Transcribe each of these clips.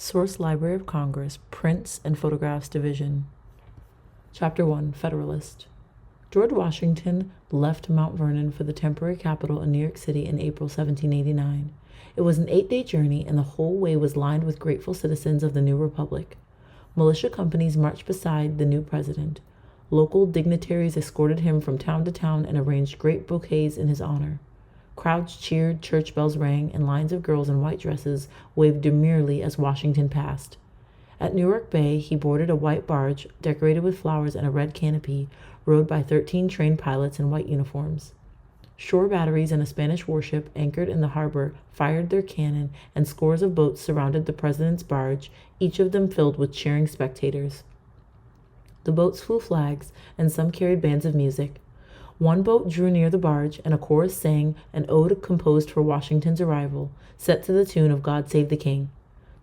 Source Library of Congress, Prints and Photographs Division. Chapter 1, Federalist. George Washington left Mount Vernon for the temporary capital in New York City in April 1789. It was an 8-day journey, and the whole way was lined with grateful citizens of the new republic. Militia companies marched beside the new president. Local dignitaries escorted him from town to town and arranged great bouquets in his honor. Crowds cheered, church bells rang, and lines of girls in white dresses waved demurely as Washington passed. At Newark Bay, he boarded a white barge, decorated with flowers and a red canopy, rowed by 13 trained pilots in white uniforms. Shore batteries and a Spanish warship anchored in the harbor fired their cannon, and scores of boats surrounded the president's barge, each of them filled with cheering spectators. The boats flew flags, and some carried bands of music. One boat drew near the barge, and a chorus sang an ode composed for Washington's arrival, set to the tune of God Save the King.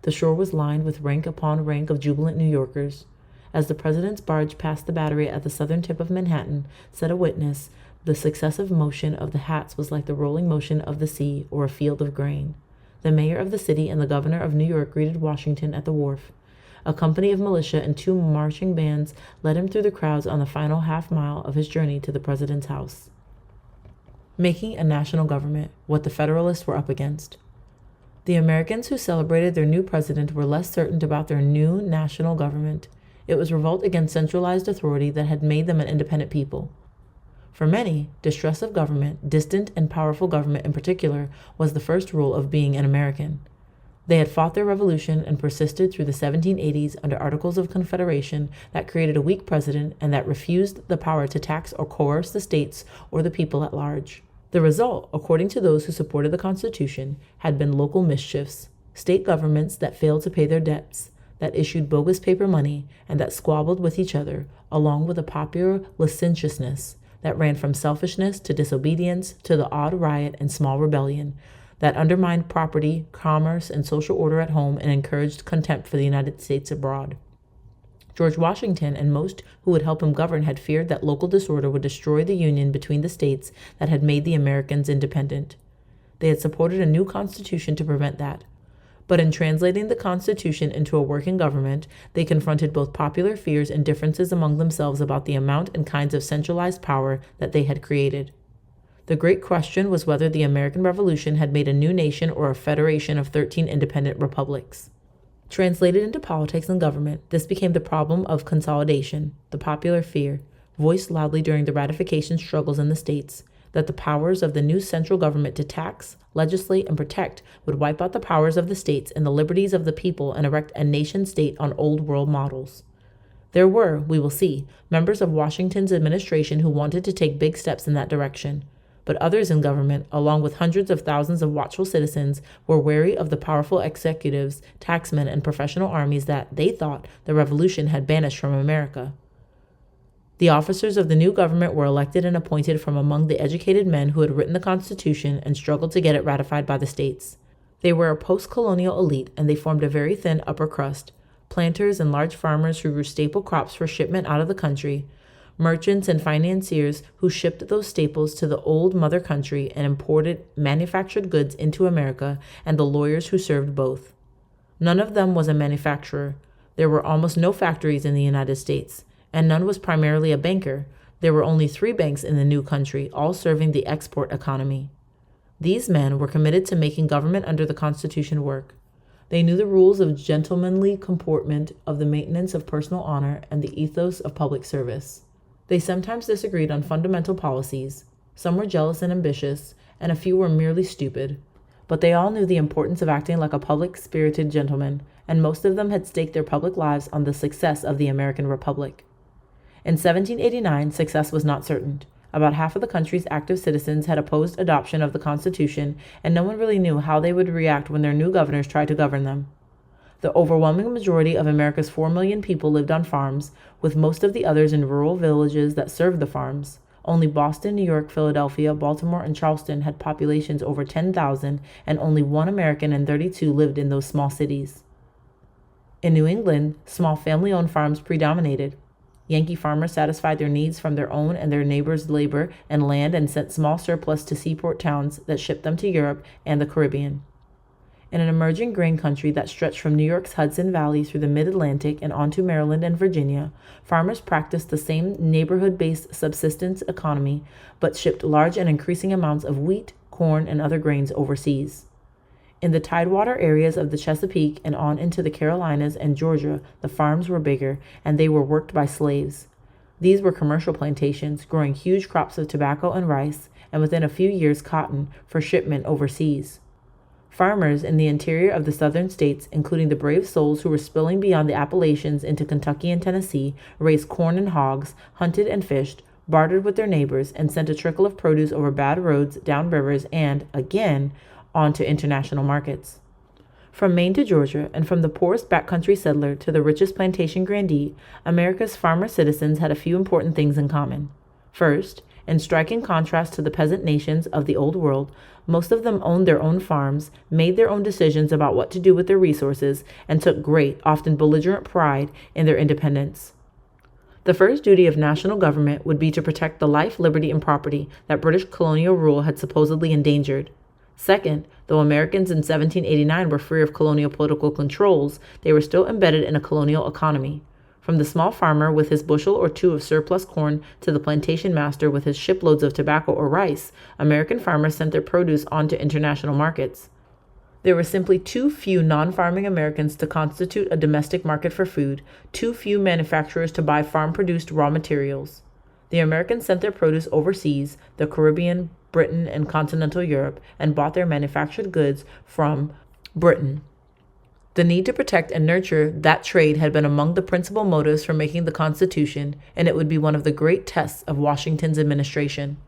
The shore was lined with rank upon rank of jubilant New Yorkers. As the president's barge passed the battery at the southern tip of Manhattan, said a witness, the successive motion of the hats was like the rolling motion of the sea or a field of grain. The mayor of the city and the governor of New York greeted Washington at the wharf. A company of militia and 2 marching bands led him through the crowds on the final half-mile of his journey to the president's house. Making a national government, what the Federalists were up against. The Americans who celebrated their new president were less certain about their new national government. It was revolt against centralized authority that had made them an independent people. For many, distrust of government, distant and powerful government in particular, was the first rule of being an American. They had fought their revolution and persisted through the 1780s under Articles of Confederation that created a weak president and that refused the power to tax or coerce the states or the people at large. The result, according to those who supported the Constitution, had been local mischiefs, state governments that failed to pay their debts, that issued bogus paper money, and that squabbled with each other, along with a popular licentiousness that ran from selfishness to disobedience to the odd riot and small rebellion, that undermined property, commerce, and social order at home and encouraged contempt for the United States abroad. George Washington and most who would help him govern had feared that local disorder would destroy the union between the states that had made the Americans independent. They had supported a new constitution to prevent that. But in translating the Constitution into a working government, they confronted both popular fears and differences among themselves about the amount and kinds of centralized power that they had created. The great question was whether the American Revolution had made a new nation or a federation of 13 independent republics. Translated into politics and government, this became the problem of consolidation, the popular fear, voiced loudly during the ratification struggles in the states, that the powers of the new central government to tax, legislate, and protect would wipe out the powers of the states and the liberties of the people and erect a nation-state on old world models. There were, we will see, members of Washington's administration who wanted to take big steps in that direction. But others in government, along with hundreds of thousands of watchful citizens, were wary of the powerful executives, taxmen, and professional armies that, they thought, the revolution had banished from America. The officers of the new government were elected and appointed from among the educated men who had written the Constitution and struggled to get it ratified by the states. They were a post-colonial elite, and they formed a very thin upper crust, planters and large farmers who grew staple crops for shipment out of the country, merchants and financiers who shipped those staples to the old mother country and imported manufactured goods into America, and the lawyers who served both. None of them was a manufacturer. There were almost no factories in the United States, and none was primarily a banker. There were only 3 banks in the new country, all serving the export economy. These men were committed to making government under the Constitution work. They knew the rules of gentlemanly comportment, of the maintenance of personal honor, and the ethos of public service. They sometimes disagreed on fundamental policies. Some were jealous and ambitious, and a few were merely stupid. But they all knew the importance of acting like a public-spirited gentleman, and most of them had staked their public lives on the success of the American Republic. In 1789, success was not certain. About half of the country's active citizens had opposed adoption of the Constitution, and no one really knew how they would react when their new governors tried to govern them. The overwhelming majority of America's 4 million people lived on farms, with most of the others in rural villages that served the farms. Only Boston, New York, Philadelphia, Baltimore, and Charleston had populations over 10,000, and only 1 American in 32 lived in those small cities. In New England, small family-owned farms predominated. Yankee farmers satisfied their needs from their own and their neighbors' labor and land and sent small surplus to seaport towns that shipped them to Europe and the Caribbean. In an emerging grain country that stretched from New York's Hudson Valley through the mid-Atlantic and onto Maryland and Virginia, farmers practiced the same neighborhood-based subsistence economy, but shipped large and increasing amounts of wheat, corn, and other grains overseas. In the tidewater areas of the Chesapeake and on into the Carolinas and Georgia, the farms were bigger, and they were worked by slaves. These were commercial plantations, growing huge crops of tobacco and rice, and within a few years cotton, for shipment overseas. Farmers in the interior of the southern states, including the brave souls who were spilling beyond the Appalachians into Kentucky and Tennessee, raised corn and hogs, hunted and fished, bartered with their neighbors, and sent a trickle of produce over bad roads, down rivers, and, again, on to international markets. From Maine to Georgia, and from the poorest backcountry settler to the richest plantation grandee, America's farmer citizens had a few important things in common. First, in striking contrast to the peasant nations of the Old World, most of them owned their own farms, made their own decisions about what to do with their resources, and took great, often belligerent pride in their independence. The first duty of national government would be to protect the life, liberty, and property that British colonial rule had supposedly endangered. Second, though Americans in 1789 were free of colonial political controls, they were still embedded in a colonial economy. From the small farmer with his bushel or two of surplus corn to the plantation master with his shiploads of tobacco or rice, American farmers sent their produce on to international markets. There were simply too few non-farming Americans to constitute a domestic market for food, too few manufacturers to buy farm-produced raw materials. The Americans sent their produce overseas, the Caribbean, Britain, and continental Europe, and bought their manufactured goods from Britain. The need to protect and nurture that trade had been among the principal motives for making the Constitution, and it would be one of the great tests of Washington's administration.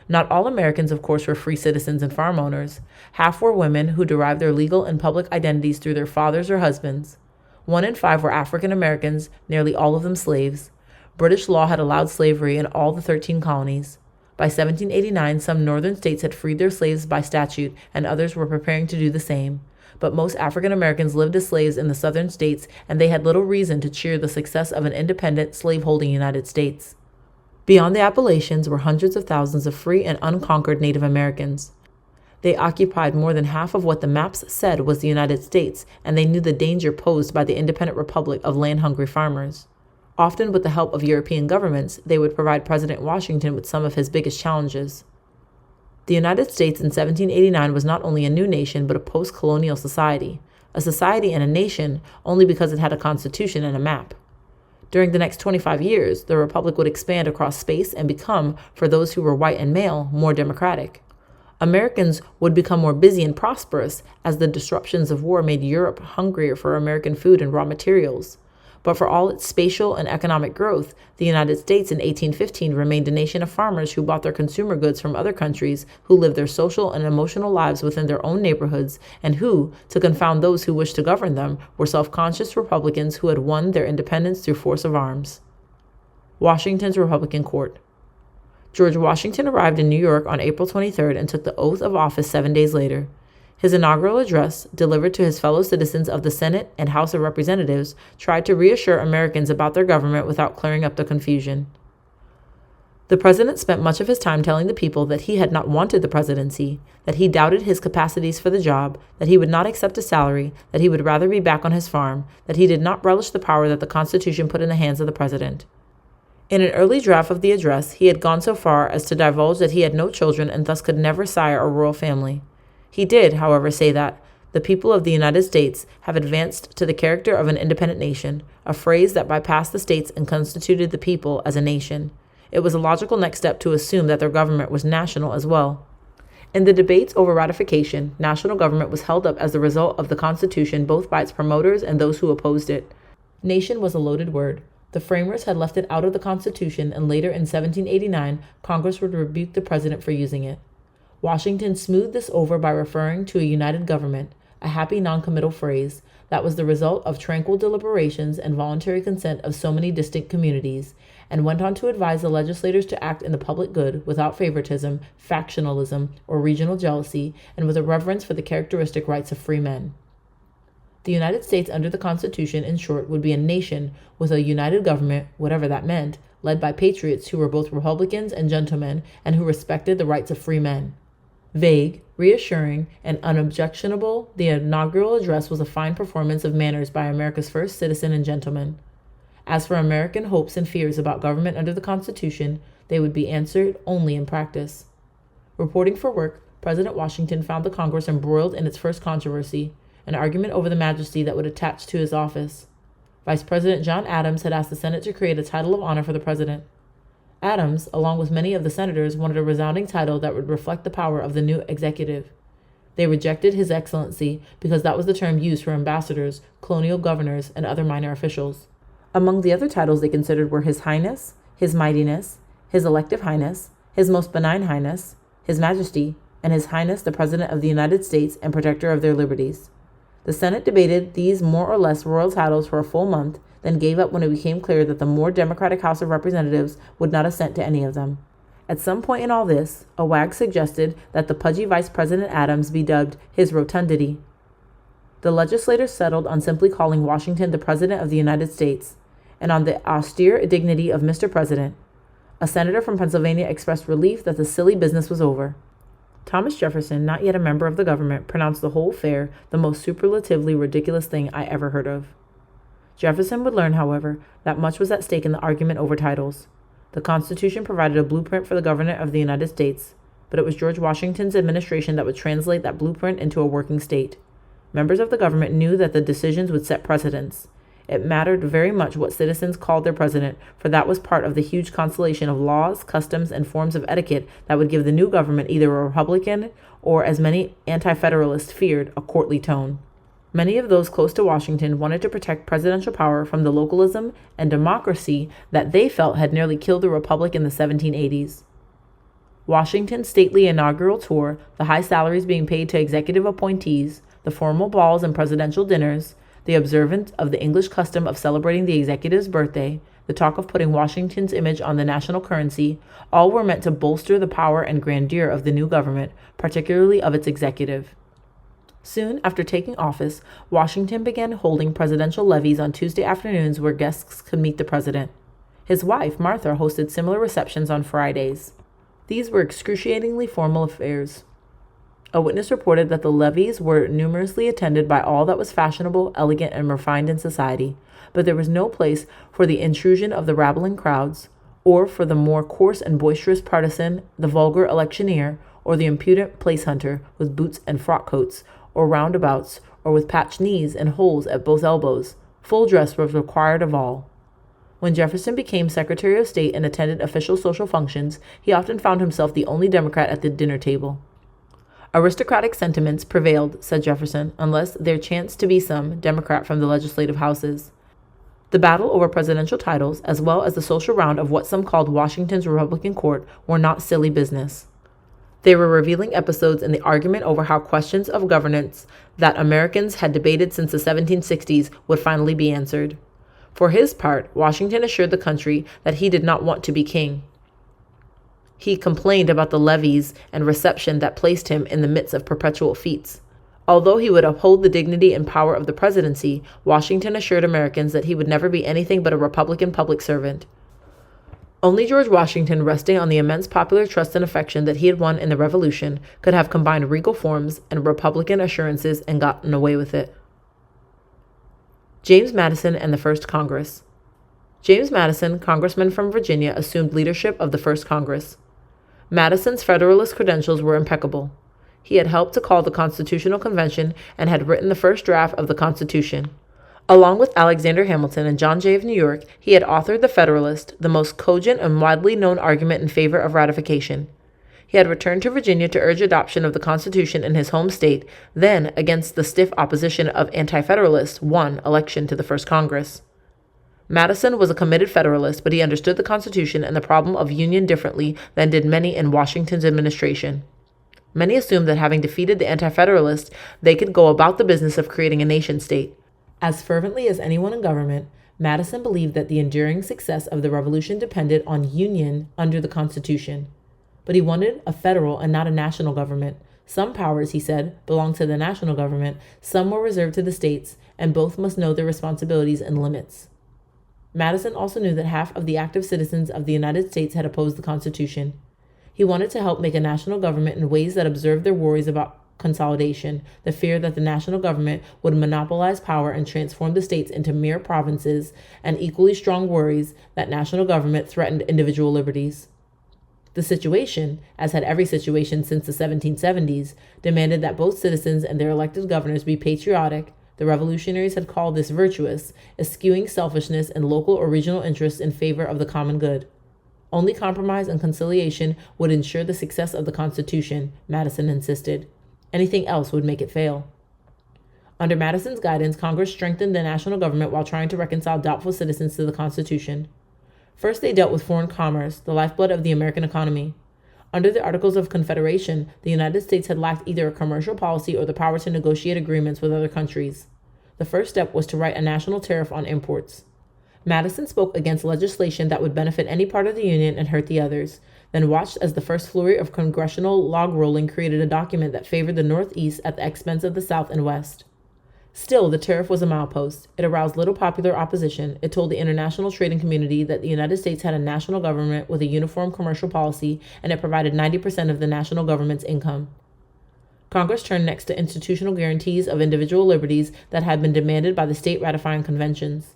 Not all Americans, of course, were free citizens and farm owners. Half were women who derived their legal and public identities through their fathers or husbands. 1 in 5 were African Americans, nearly all of them slaves. British law had allowed slavery in all the 13 colonies. By 1789, some northern states had freed their slaves by statute, and others were preparing to do the same. But most African Americans lived as slaves in the southern states, and they had little reason to cheer the success of an independent, slave-holding United States. Beyond the Appalachians were hundreds of thousands of free and unconquered Native Americans. They occupied more than half of what the maps said was the United States, and they knew the danger posed by the independent republic of land-hungry farmers. Often with the help of European governments, they would provide President Washington with some of his biggest challenges. The United States in 1789 was not only a new nation, but a post-colonial society. A society and a nation only because it had a constitution and a map. During the next 25 years, the republic would expand across space and become, for those who were white and male, more democratic. Americans would become more busy and prosperous as the disruptions of war made Europe hungrier for American food and raw materials. But for all its spatial and economic growth, the United States in 1815 remained a nation of farmers who bought their consumer goods from other countries, who lived their social and emotional lives within their own neighborhoods, and who, to confound those who wished to govern them, were self-conscious Republicans who had won their independence through force of arms. Washington's Republican Court. George Washington arrived in New York on April 23rd and took the oath of office 7 days later. His inaugural address, delivered to his fellow citizens of the Senate and House of Representatives, tried to reassure Americans about their government without clearing up the confusion. The president spent much of his time telling the people that he had not wanted the presidency, that he doubted his capacities for the job, that he would not accept a salary, that he would rather be back on his farm, that he did not relish the power that the Constitution put in the hands of the president. In an early draft of the address, he had gone so far as to divulge that he had no children and thus could never sire a royal family. He did, however, say that the people of the United States have advanced to the character of an independent nation, a phrase that bypassed the states and constituted the people as a nation. It was a logical next step to assume that their government was national as well. In the debates over ratification, national government was held up as the result of the Constitution both by its promoters and those who opposed it. Nation was a loaded word. The framers had left it out of the Constitution, and later in 1789, Congress would rebuke the president for using it. Washington smoothed this over by referring to a united government, a happy noncommittal phrase that was the result of tranquil deliberations and voluntary consent of so many distinct communities, and went on to advise the legislators to act in the public good without favoritism, factionalism, or regional jealousy, and with a reverence for the characteristic rights of free men. The United States under the Constitution, in short, would be a nation with a united government, whatever that meant, led by patriots who were both Republicans and gentlemen and who respected the rights of free men. Vague, Reassuring and unobjectionable, the inaugural address was a fine performance of manners by America's first citizen and gentleman. As for American hopes and fears about government under the Constitution, they would be answered only in practice. Reporting for work, President Washington found the Congress embroiled in its first controversy, an argument over the majesty that would attach to his office. Vice President John Adams had asked the Senate to create a title of honor for the president. Adams, along with many of the senators, wanted a resounding title that would reflect the power of the new executive. They rejected His Excellency because that was the term used for ambassadors, colonial governors, and other minor officials. Among the other titles they considered were His Highness, His Mightiness, His Elective Highness, His Most Benign Highness, His Majesty, and His Highness the President of the United States and Protector of their Liberties. The Senate debated these more or less royal titles for a full month, then gave up when it became clear that the more democratic House of Representatives would not assent to any of them. At some point in all this, a wag suggested that the pudgy Vice President Adams be dubbed His Rotundity. The legislators settled on simply calling Washington the President of the United States, and on the austere dignity of Mr. President. A senator from Pennsylvania expressed relief that the silly business was over. Thomas Jefferson, not yet a member of the government, pronounced the whole affair the most superlatively ridiculous thing I ever heard of. Jefferson would learn, however, that much was at stake in the argument over titles. The Constitution provided a blueprint for the government of the United States, but it was George Washington's administration that would translate that blueprint into a working state. Members of the government knew that the decisions would set precedents. It mattered very much what citizens called their president, for that was part of the huge constellation of laws, customs, and forms of etiquette that would give the new government either a Republican or, as many anti-Federalists feared, a courtly tone. Many of those close to Washington wanted to protect presidential power from the localism and democracy that they felt had nearly killed the republic in the 1780s. Washington's stately inaugural tour, the high salaries being paid to executive appointees, the formal balls and presidential dinners, the observance of the English custom of celebrating the executive's birthday, the talk of putting Washington's image on the national currency, all were meant to bolster the power and grandeur of the new government, particularly of its executive. Soon after taking office, Washington began holding presidential levees on Tuesday afternoons where guests could meet the president. His wife, Martha, hosted similar receptions on Fridays. These were excruciatingly formal affairs. A witness reported that the levees were numerously attended by all that was fashionable, elegant, and refined in society, but there was no place for the intrusion of the rabbling crowds, or for the more coarse and boisterous partisan, the vulgar electioneer, or the impudent place hunter with boots and frock coats, or roundabouts, or with patched knees and holes at both elbows. Full dress was required of all. When Jefferson became Secretary of State and attended official social functions, he often found himself the only Democrat at the dinner table. Aristocratic sentiments prevailed, said Jefferson, unless there chanced to be some Democrat from the legislative houses. The battle over presidential titles, as well as the social round of what some called Washington's Republican court, were not silly business. They were revealing episodes in the argument over how questions of governance that Americans had debated since the 1760s would finally be answered. For his part, Washington assured the country that he did not want to be king. He complained about the levees and reception that placed him in the midst of perpetual fetes. Although he would uphold the dignity and power of the presidency, Washington assured Americans that he would never be anything but a Republican public servant. Only George Washington, resting on the immense popular trust and affection that he had won in the Revolution, could have combined regal forms and Republican assurances and gotten away with it. James Madison and the First Congress. James Madison, congressman from Virginia, assumed leadership of the First Congress. Madison's Federalist credentials were impeccable. He had helped to call the Constitutional Convention and had written the first draft of the Constitution. Along with Alexander Hamilton and John Jay of New York, he had authored the Federalist, the most cogent and widely known argument in favor of ratification. He had returned to Virginia to urge adoption of the Constitution in his home state, then, against the stiff opposition of anti-Federalists, won election to the First Congress. Madison was a committed Federalist, but he understood the Constitution and the problem of union differently than did many in Washington's administration. Many assumed that having defeated the anti-Federalists, they could go about the business of creating a nation-state. As fervently as anyone in government, Madison believed that the enduring success of the Revolution depended on union under the Constitution. But he wanted a federal and not a national government. Some powers, he said, belonged to the national government, some were reserved to the states, and both must know their responsibilities and limits. Madison also knew that half of the active citizens of the United States had opposed the Constitution. He wanted to help make a national government in ways that observed their worries about consolidation, the fear that the national government would monopolize power and transform the states into mere provinces, and equally strong worries that national government threatened individual liberties. The situation, as had every situation since the 1770s, demanded that both citizens and their elected governors be patriotic. The revolutionaries had called this virtuous, eschewing selfishness and local or regional interests in favor of the common good. Only compromise and conciliation would ensure the success of the Constitution, Madison insisted. Anything else would make it fail. Under Madison's guidance, Congress strengthened the national government while trying to reconcile doubtful citizens to the Constitution. First, they dealt with foreign commerce, the lifeblood of the American economy. Under the Articles of Confederation, the United States had lacked either a commercial policy or the power to negotiate agreements with other countries. The first step was to write a national tariff on imports. Madison spoke against legislation that would benefit any part of the Union and hurt the others, then watched as the first flurry of congressional log rolling created a document that favored the Northeast at the expense of the South and West. Still, the tariff was a milepost. It aroused little popular opposition. It told the international trading community that the United States had a national government with a uniform commercial policy, and it provided 90% of the national government's income. Congress turned next to institutional guarantees of individual liberties that had been demanded by the state ratifying conventions.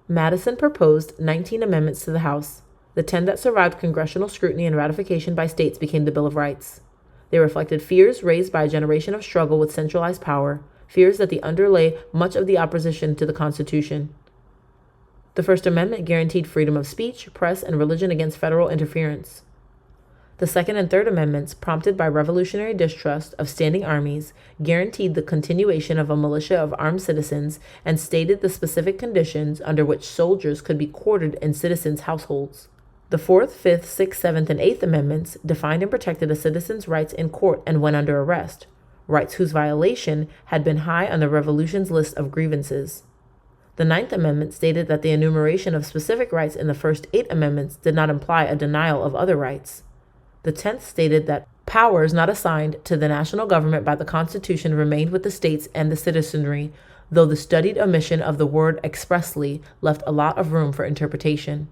Madison proposed 19 amendments to the House. The 10 that survived congressional scrutiny and ratification by states became the Bill of Rights. They reflected fears raised by a generation of struggle with centralized power, fears that underlay much of the opposition to the Constitution. The First Amendment guaranteed freedom of speech, press, and religion against federal interference. The Second and Third Amendments, prompted by revolutionary distrust of standing armies, guaranteed the continuation of a militia of armed citizens and stated the specific conditions under which soldiers could be quartered in citizens' households. The Fourth, Fifth, Sixth, Seventh, and Eighth Amendments defined and protected a citizen's rights in court and when under arrest, rights whose violation had been high on the Revolution's list of grievances. The Ninth Amendment stated that the enumeration of specific rights in the first 8 amendments did not imply a denial of other rights. The 10th stated that powers not assigned to the national government by the Constitution remained with the states and the citizenry, though the studied omission of the word expressly left a lot of room for interpretation.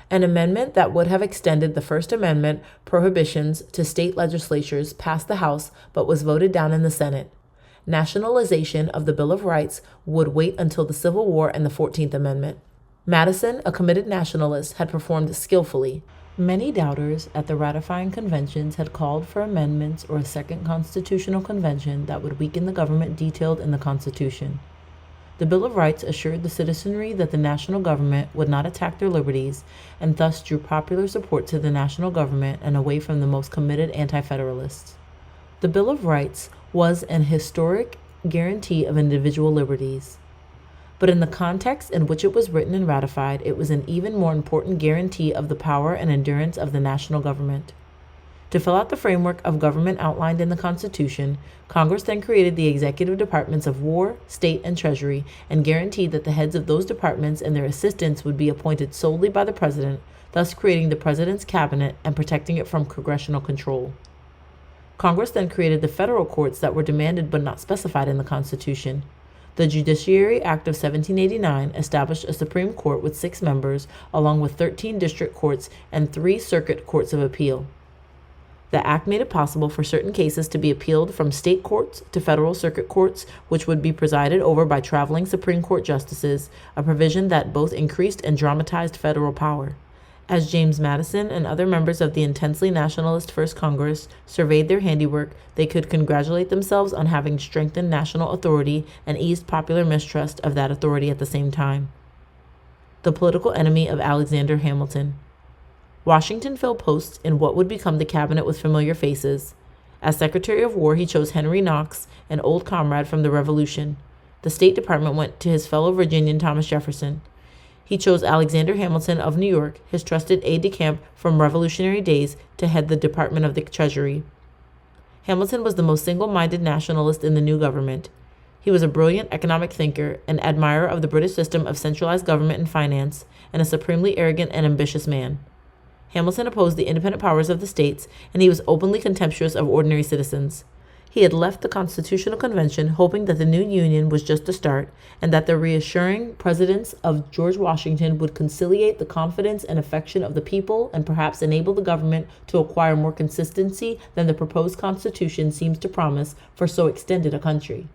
An amendment that would have extended the First Amendment prohibitions to state legislatures passed the House but was voted down in the Senate. Nationalization of the Bill of Rights would wait until the Civil War and the 14th Amendment. Madison, a committed nationalist, had performed skillfully. Many doubters at the ratifying conventions had called for amendments or a second constitutional convention that would weaken the government detailed in the Constitution. The Bill of Rights assured the citizenry that the national government would not attack their liberties, and thus drew popular support to the national government and away from the most committed anti-Federalists. The Bill of Rights was an historic guarantee of individual liberties. But in the context in which it was written and ratified, it was an even more important guarantee of the power and endurance of the national government. To fill out the framework of government outlined in the Constitution, Congress then created the executive departments of War, State, and Treasury, and guaranteed that the heads of those departments and their assistants would be appointed solely by the President, thus creating the President's cabinet and protecting it from congressional control. Congress then created the federal courts that were demanded but not specified in the Constitution. The Judiciary Act of 1789 established a Supreme Court with 6 members, along with 13 district courts and 3 circuit courts of appeal. The act made it possible for certain cases to be appealed from state courts to federal circuit courts, which would be presided over by traveling Supreme Court justices, a provision that both increased and dramatized federal power. As James Madison and other members of the intensely nationalist First Congress surveyed their handiwork, they could congratulate themselves on having strengthened national authority and eased popular mistrust of that authority at the same time. The political enemy of Alexander Hamilton. Washington filled posts in what would become the cabinet with familiar faces. As Secretary of War, he chose Henry Knox, an old comrade from the Revolution. The State Department went to his fellow Virginian Thomas Jefferson. He chose Alexander Hamilton of New York, his trusted aide-de-camp from Revolutionary days, to head the Department of the Treasury. Hamilton was the most single-minded nationalist in the new government. He was a brilliant economic thinker, an admirer of the British system of centralized government and finance, and a supremely arrogant and ambitious man. Hamilton opposed the independent powers of the states, and he was openly contemptuous of ordinary citizens. He had left the Constitutional Convention hoping that the new Union was just a start and that the reassuring presence of George Washington would conciliate the confidence and affection of the people and perhaps enable the government to acquire more consistency than the proposed Constitution seems to promise for so extended a country.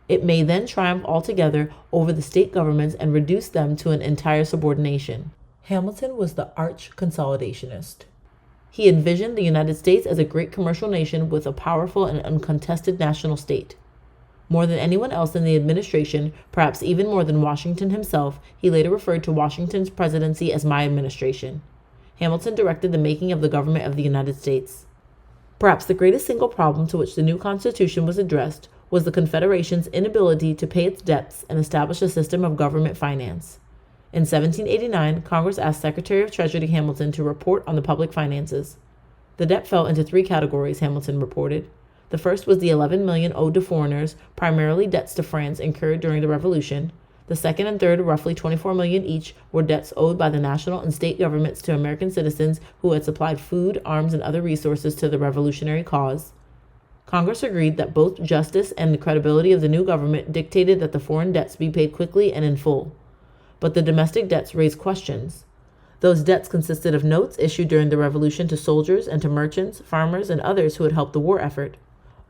It may then triumph altogether over the state governments and reduce them to an entire subordination. Hamilton was the arch consolidationist. He envisioned the United States as a great commercial nation with a powerful and uncontested national state. More than anyone else in the administration, perhaps even more than Washington himself, he later referred to Washington's presidency as my administration. Hamilton directed the making of the government of the United States. Perhaps the greatest single problem to which the new Constitution was addressed was the Confederation's inability to pay its debts and establish a system of government finance. In 1789, Congress asked Secretary of Treasury Hamilton to report on the public finances. The debt fell into three categories, Hamilton reported. The first was the $11 million owed to foreigners, primarily debts to France incurred during the Revolution. The second and third, roughly $24 million each, were debts owed by the national and state governments to American citizens who had supplied food, arms, and other resources to the revolutionary cause. Congress agreed that both justice and the credibility of the new government dictated that the foreign debts be paid quickly and in full. But the domestic debts raised questions. Those debts consisted of notes issued during the Revolution to soldiers and to merchants, farmers, and others who had helped the war effort.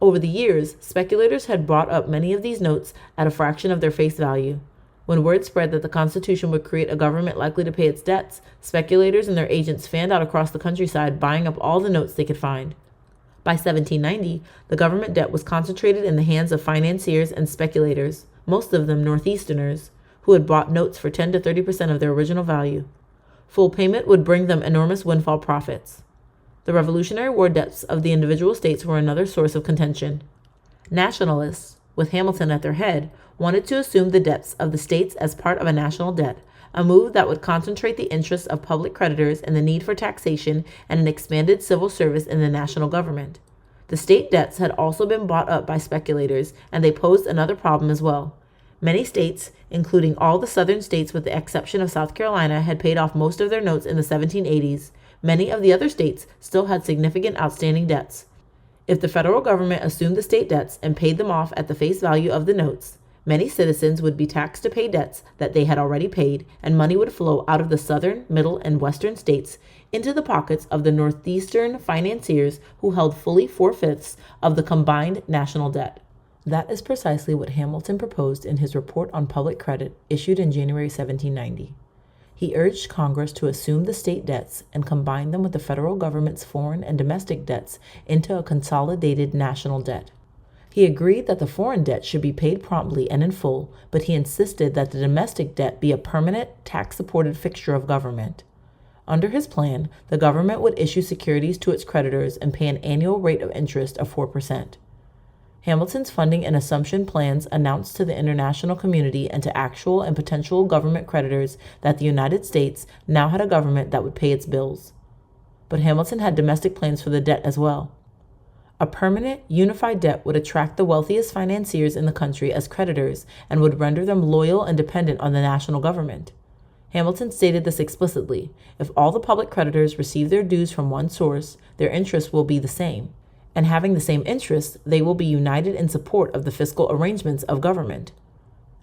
Over the years, speculators had bought up many of these notes at a fraction of their face value. When word spread that the Constitution would create a government likely to pay its debts, speculators and their agents fanned out across the countryside, buying up all the notes they could find. By 1790, the government debt was concentrated in the hands of financiers and speculators, most of them Northeasterners, who had bought notes for 10 to 30% of their original value. Full payment would bring them enormous windfall profits. The Revolutionary War debts of the individual states were another source of contention. Nationalists, with Hamilton at their head, wanted to assume the debts of the states as part of a national debt, a move that would concentrate the interests of public creditors and the need for taxation and an expanded civil service in the national government. The state debts had also been bought up by speculators, and they posed another problem as well. Many states, including all the southern states with the exception of South Carolina, had paid off most of their notes in the 1780s. Many of the other states still had significant outstanding debts. If the federal government assumed the state debts and paid them off at the face value of the notes, many citizens would be taxed to pay debts that they had already paid, and money would flow out of the southern, middle, and western states into the pockets of the northeastern financiers who held fully 4/5 of the combined national debt. That is precisely what Hamilton proposed in his report on public credit issued in January 1790. He urged Congress to assume the state debts and combine them with the federal government's foreign and domestic debts into a consolidated national debt. He agreed that the foreign debt should be paid promptly and in full, but he insisted that the domestic debt be a permanent, tax-supported fixture of government. Under his plan, the government would issue securities to its creditors and pay an annual rate of interest of 4%. Hamilton's funding and assumption plans announced to the international community and to actual and potential government creditors that the United States now had a government that would pay its bills. But Hamilton had domestic plans for the debt as well. A permanent, unified debt would attract the wealthiest financiers in the country as creditors and would render them loyal and dependent on the national government. Hamilton stated this explicitly: if all the public creditors receive their dues from one source, their interests will be the same. And having the same interests, they will be united in support of the fiscal arrangements of government.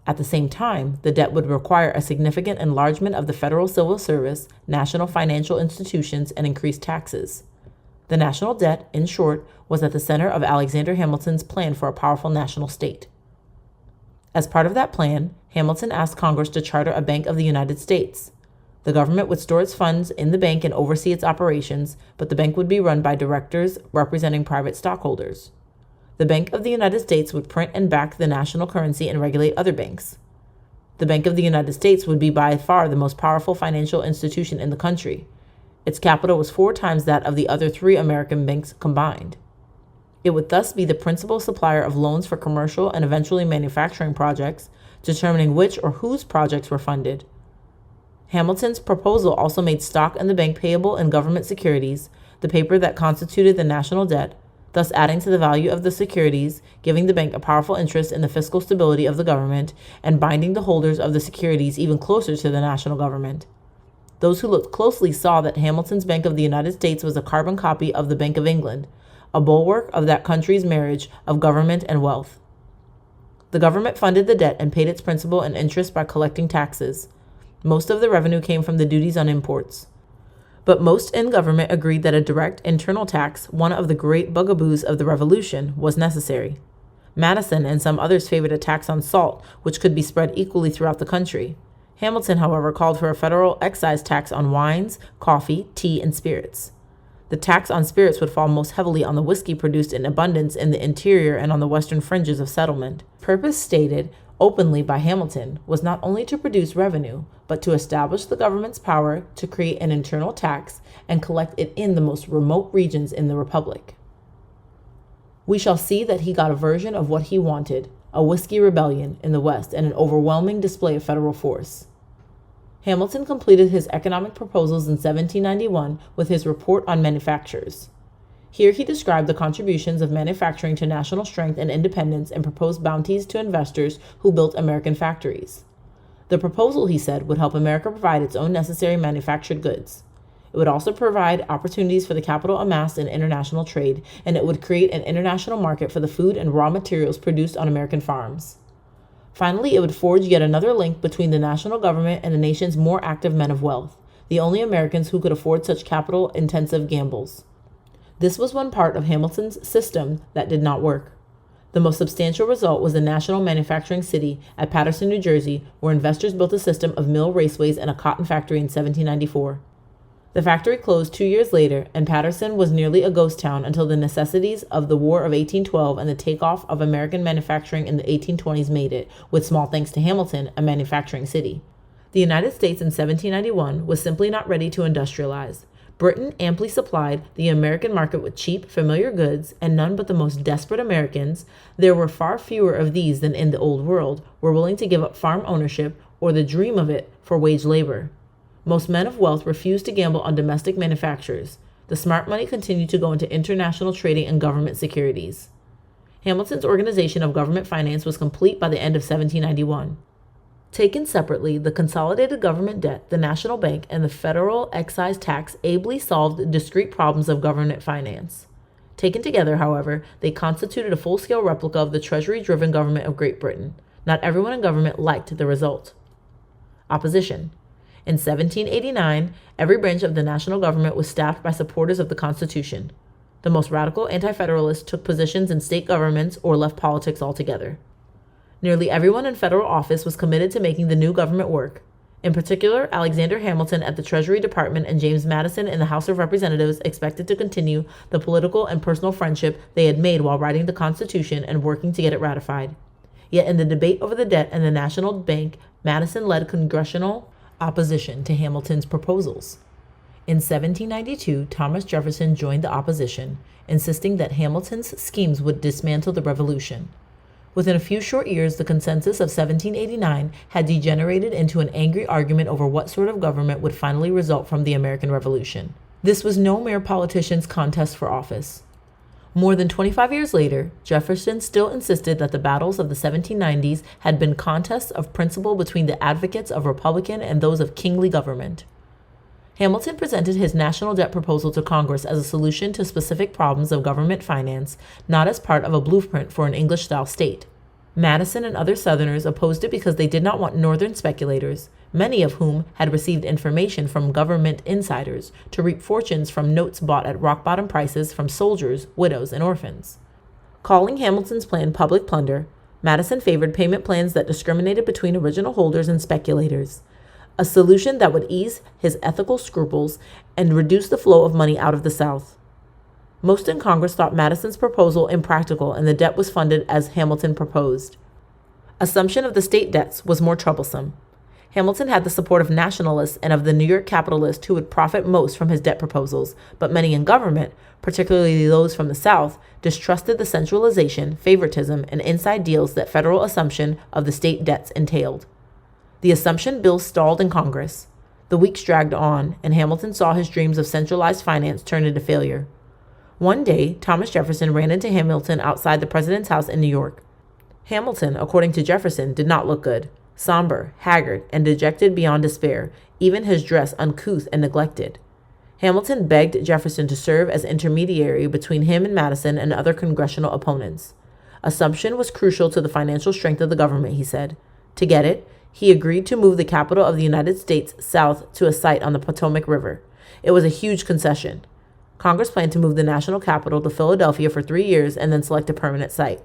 At the same time, the debt would require a significant enlargement of the federal civil service, national financial institutions, and increased taxes. The national debt, in short, was at the center of Alexander Hamilton's plan for a powerful national state. As part of that plan, Hamilton asked Congress to charter a Bank of the United States. The government would store its funds in the bank and oversee its operations, but the bank would be run by directors representing private stockholders. The Bank of the United States would print and back the national currency and regulate other banks. The Bank of the United States would be by far the most powerful financial institution in the country. Its capital was 4 times that of the other 3 American banks combined. It would thus be the principal supplier of loans for commercial and eventually manufacturing projects, determining which or whose projects were funded. Hamilton's proposal also made stock in the bank payable in government securities, the paper that constituted the national debt, thus adding to the value of the securities, giving the bank a powerful interest in the fiscal stability of the government, and binding the holders of the securities even closer to the national government. Those who looked closely saw that Hamilton's Bank of the United States was a carbon copy of the Bank of England, a bulwark of that country's marriage of government and wealth. The government funded the debt and paid its principal and interest by collecting taxes. Most of the revenue came from the duties on imports. But most in government agreed that a direct internal tax, one of the great bugaboos of the Revolution, was necessary. Madison and some others favored a tax on salt, which could be spread equally throughout the country. Hamilton, however, called for a federal excise tax on wines, coffee, tea, and spirits. The tax on spirits would fall most heavily on the whiskey produced in abundance in the interior and on the western fringes of settlement. Purpose stated openly by Hamilton was not only to produce revenue, but to establish the government's power to create an internal tax and collect it in the most remote regions in the Republic. We shall see that he got a version of what he wanted, a whiskey rebellion in the West and an overwhelming display of federal force. Hamilton completed his economic proposals in 1791 with his Report on Manufactures. Here he described the contributions of manufacturing to national strength and independence and proposed bounties to investors who built American factories. The proposal, he said, would help America provide its own necessary manufactured goods. It would also provide opportunities for the capital amassed in international trade, and it would create an international market for the food and raw materials produced on American farms. Finally, it would forge yet another link between the national government and the nation's more active men of wealth, the only Americans who could afford such capital-intensive gambles. This was one part of Hamilton's system that did not work. The most substantial result was the national manufacturing city at Paterson, New Jersey, where investors built a system of mill raceways and a cotton factory in 1794. The factory closed 2 years later, and Paterson was nearly a ghost town until the necessities of the War of 1812 and the takeoff of American manufacturing in the 1820s made it, with small thanks to Hamilton, a manufacturing city. The United States in 1791 was simply not ready to industrialize. Britain amply supplied the American market with cheap, familiar goods, and none but the most desperate Americans, there were far fewer of these than in the Old World, were willing to give up farm ownership or the dream of it for wage labor. Most men of wealth refused to gamble on domestic manufactures. The smart money continued to go into international trading and government securities. Hamilton's organization of government finance was complete by the end of 1791. Taken separately, the consolidated government debt, the national bank, and the federal excise tax ably solved discrete problems of government finance. Taken together, however, they constituted a full-scale replica of the treasury-driven government of Great Britain. Not everyone in government liked the result. Opposition. In 1789, every branch of the national government was staffed by supporters of the Constitution. The most radical anti-federalists took positions in state governments or left politics altogether. Nearly everyone in federal office was committed to making the new government work. In particular, Alexander Hamilton at the Treasury Department and James Madison in the House of Representatives expected to continue the political and personal friendship they had made while writing the Constitution and working to get it ratified. Yet in the debate over the debt and the national bank, Madison led congressional opposition to Hamilton's proposals. In 1792, Thomas Jefferson joined the opposition, insisting that Hamilton's schemes would dismantle the Revolution. Within a few short years, the consensus of 1789 had degenerated into an angry argument over what sort of government would finally result from the American Revolution. This was no mere politicians' contest for office. More than 25 years later, Jefferson still insisted that the battles of the 1790s had been contests of principle between the advocates of Republican and those of kingly government. Hamilton presented his national debt proposal to Congress as a solution to specific problems of government finance, not as part of a blueprint for an English-style state. Madison and other Southerners opposed it because they did not want Northern speculators, many of whom had received information from government insiders, to reap fortunes from notes bought at rock-bottom prices from soldiers, widows, and orphans. Calling Hamilton's plan public plunder, Madison favored payment plans that discriminated between original holders and speculators, a solution that would ease his ethical scruples and reduce the flow of money out of the South. Most in Congress thought Madison's proposal impractical, and the debt was funded as Hamilton proposed. Assumption of the state debts was more troublesome. Hamilton had the support of nationalists and of the New York capitalists who would profit most from his debt proposals, but many in government, particularly those from the South, distrusted the centralization, favoritism, and inside deals that federal assumption of the state debts entailed. The assumption bill stalled in Congress. The weeks dragged on, and Hamilton saw his dreams of centralized finance turn into failure. One day, Thomas Jefferson ran into Hamilton outside the president's house in New York. Hamilton, according to Jefferson, did not look good. Somber, haggard, and dejected beyond despair, even his dress uncouth and neglected. Hamilton begged Jefferson to serve as intermediary between him and Madison and other congressional opponents. Assumption was crucial to the financial strength of the government, he said. To get it, he agreed to move the capital of the United States south to a site on the Potomac River. It was a huge concession. Congress planned to move the national capital to Philadelphia for 3 years and then select a permanent site.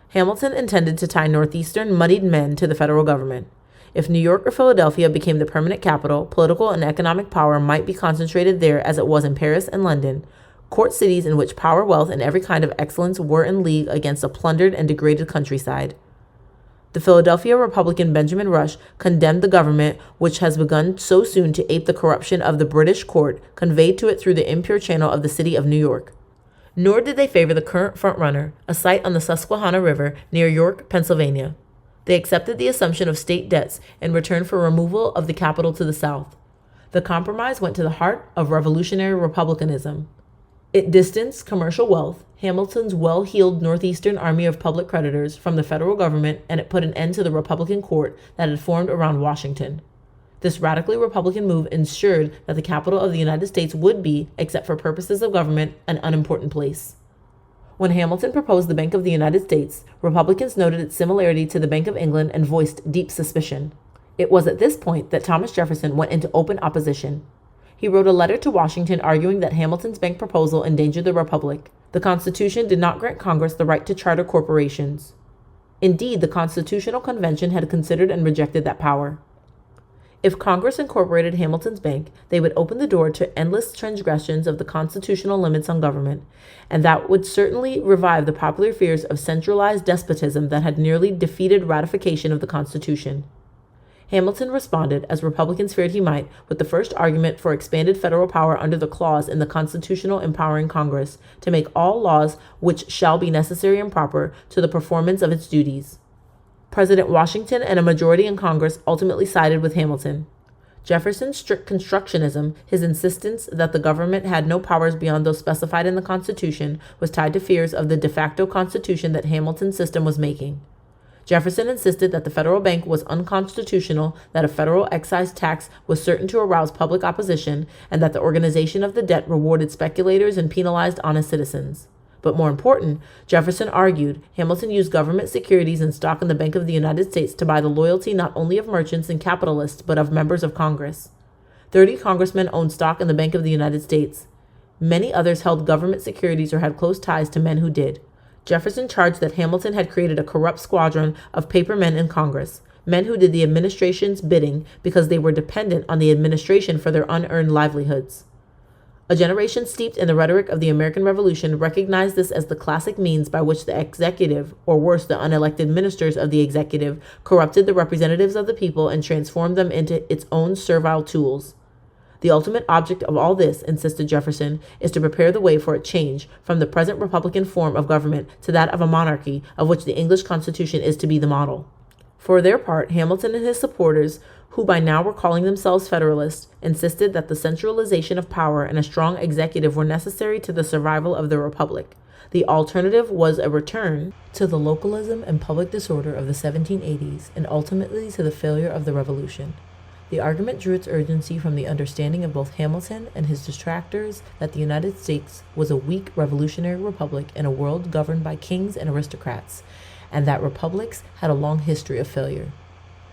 Hamilton intended to tie northeastern moneyed men to the federal government. If New York or Philadelphia became the permanent capital, political and economic power might be concentrated there as it was in Paris and London, court cities in which power, wealth, and every kind of excellence were in league against a plundered and degraded countryside. The Philadelphia Republican Benjamin Rush condemned the government, which has begun so soon to ape the corruption of the British court, conveyed to it through the impure channel of the city of New York. Nor did they favor the current frontrunner, a site on the Susquehanna River near York, Pennsylvania. They accepted the assumption of state debts in return for removal of the capital to the south. The compromise went to the heart of revolutionary republicanism. It distanced commercial wealth, Hamilton's well-heeled northeastern army of public creditors, from the federal government, and it put an end to the Republican court that had formed around Washington. This radically Republican move ensured that the capital of the United States would be, except for purposes of government, an unimportant place. When Hamilton proposed the Bank of the United States, Republicans noted its similarity to the Bank of England and voiced deep suspicion. It was at this point that Thomas Jefferson went into open opposition. He wrote a letter to Washington arguing that Hamilton's bank proposal endangered the Republic. The Constitution did not grant Congress the right to charter corporations. Indeed, the Constitutional Convention had considered and rejected that power. If Congress incorporated Hamilton's bank, they would open the door to endless transgressions of the constitutional limits on government, and that would certainly revive the popular fears of centralized despotism that had nearly defeated ratification of the Constitution. Hamilton responded, as Republicans feared he might, with the first argument for expanded federal power under the clause in the Constitutional empowering Congress to make all laws which shall be necessary and proper to the performance of its duties. President Washington and a majority in Congress ultimately sided with Hamilton. Jefferson's strict constructionism, his insistence that the government had no powers beyond those specified in the Constitution, was tied to fears of the de facto Constitution that Hamilton's system was making. Jefferson insisted that the federal bank was unconstitutional, that a federal excise tax was certain to arouse public opposition, and that the organization of the debt rewarded speculators and penalized honest citizens. But more important, Jefferson argued Hamilton used government securities and stock in the Bank of the United States to buy the loyalty not only of merchants and capitalists, but of members of Congress. 30 congressmen owned stock in the Bank of the United States. Many others held government securities or had close ties to men who did. Jefferson charged that Hamilton had created a corrupt squadron of paper men in Congress, men who did the administration's bidding because they were dependent on the administration for their unearned livelihoods. A generation steeped in the rhetoric of the American Revolution recognized this as the classic means by which the executive, or worse, the unelected ministers of the executive, corrupted the representatives of the people and transformed them into its own servile tools. The ultimate object of all this, insisted Jefferson, is to prepare the way for a change from the present Republican form of government to that of a monarchy, of which the English Constitution is to be the model. For their part, Hamilton and his supporters, who by now were calling themselves Federalists, insisted that the centralization of power and a strong executive were necessary to the survival of the Republic. The alternative was a return to the localism and public disorder of the 1780s and ultimately to the failure of the Revolution. The argument drew its urgency from the understanding of both Hamilton and his detractors that the United States was a weak revolutionary republic in a world governed by kings and aristocrats, and that republics had a long history of failure.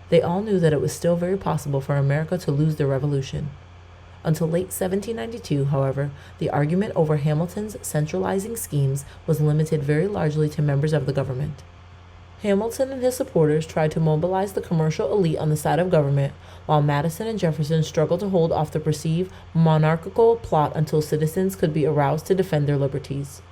They all knew that it was still very possible for America to lose the Revolution. Until late 1792, however, the argument over Hamilton's centralizing schemes was limited very largely to members of the government. Hamilton and his supporters tried to mobilize the commercial elite on the side of government, while Madison and Jefferson struggled to hold off the perceived monarchical plot until citizens could be aroused to defend their liberties.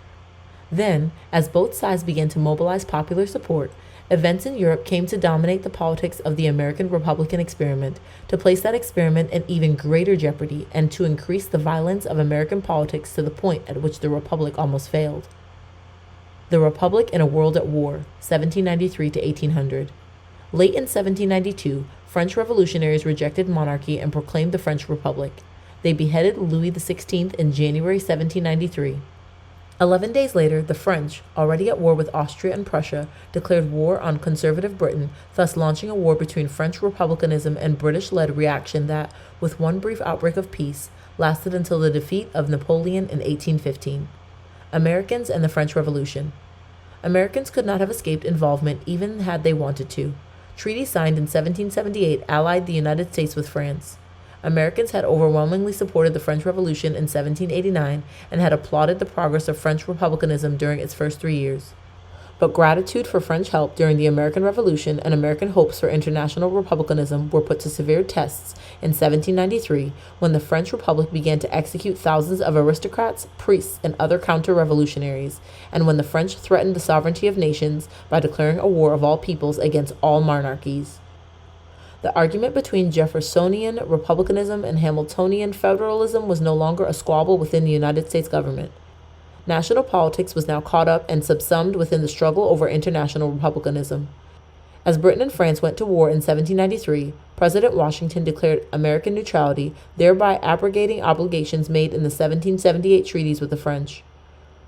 Then, as both sides began to mobilize popular support, events in Europe came to dominate the politics of the American Republican experiment, to place that experiment in even greater jeopardy, and to increase the violence of American politics to the point at which the Republic almost failed. The Republic in a World at War, 1793 to 1800. Late in 1792, French revolutionaries rejected monarchy and proclaimed the French Republic. They beheaded Louis XVI in January 1793. 11 days later, the French, already at war with Austria and Prussia, declared war on conservative Britain, thus launching a war between French republicanism and British-led reaction that, with one brief outbreak of peace, lasted until the defeat of Napoleon in 1815. Americans and the French Revolution. Americans could not have escaped involvement even had they wanted to. Treaties signed in 1778 allied the United States with France. Americans had overwhelmingly supported the French Revolution in 1789 and had applauded the progress of French republicanism during its first 3 years. But gratitude for French help during the American Revolution and American hopes for international republicanism were put to severe tests in 1793 when the French Republic began to execute thousands of aristocrats, priests, and other counter-revolutionaries, and when the French threatened the sovereignty of nations by declaring a war of all peoples against all monarchies. The argument between Jeffersonian republicanism and Hamiltonian federalism was no longer a squabble within the United States government. National politics was now caught up and subsumed within the struggle over international republicanism. As Britain and France went to war in 1793, President Washington declared American neutrality, thereby abrogating obligations made in the 1778 treaties with the French.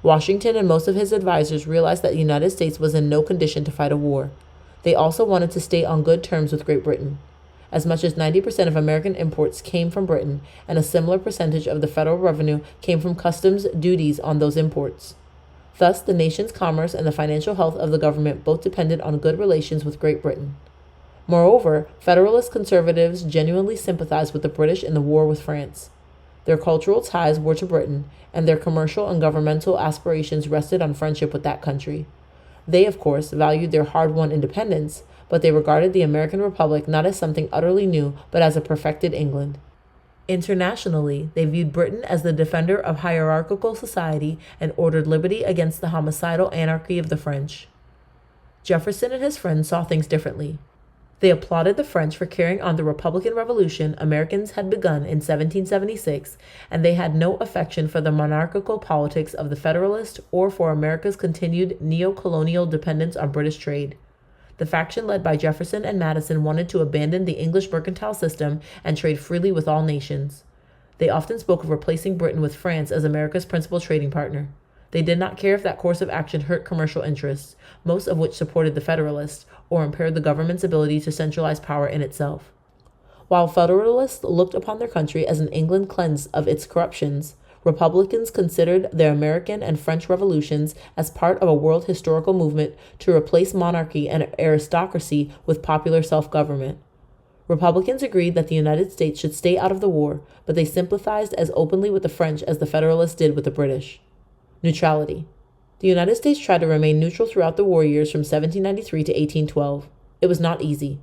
Washington and most of his advisors realized that the United States was in no condition to fight a war. They also wanted to stay on good terms with Great Britain. As much as 90% of American imports came from Britain, and a similar percentage of the federal revenue came from customs duties on those imports. Thus, the nation's commerce and the financial health of the government both depended on good relations with Great Britain. Moreover, Federalist conservatives genuinely sympathized with the British in the war with France. Their cultural ties were to Britain, and their commercial and governmental aspirations rested on friendship with that country. They, of course, valued their hard-won independence, but they regarded the American Republic not as something utterly new, but as a perfected England. Internationally, they viewed Britain as the defender of hierarchical society and ordered liberty against the homicidal anarchy of the French. Jefferson and his friends saw things differently. They applauded the French for carrying on the Republican Revolution Americans had begun in 1776, and they had no affection for the monarchical politics of the Federalists or for America's continued neo-colonial dependence on British trade. The faction led by Jefferson and Madison wanted to abandon the English mercantile system and trade freely with all nations. They often spoke of replacing Britain with France as America's principal trading partner. They did not care if that course of action hurt commercial interests, most of which supported the Federalists, or impaired the government's ability to centralize power in itself. While Federalists looked upon their country as an England cleansed of its corruptions, Republicans considered their American and French revolutions as part of a world historical movement to replace monarchy and aristocracy with popular self-government. Republicans agreed that the United States should stay out of the war, but they sympathized as openly with the French as the Federalists did with the British. Neutrality. The United States tried to remain neutral throughout the war years from 1793 to 1812. It was not easy.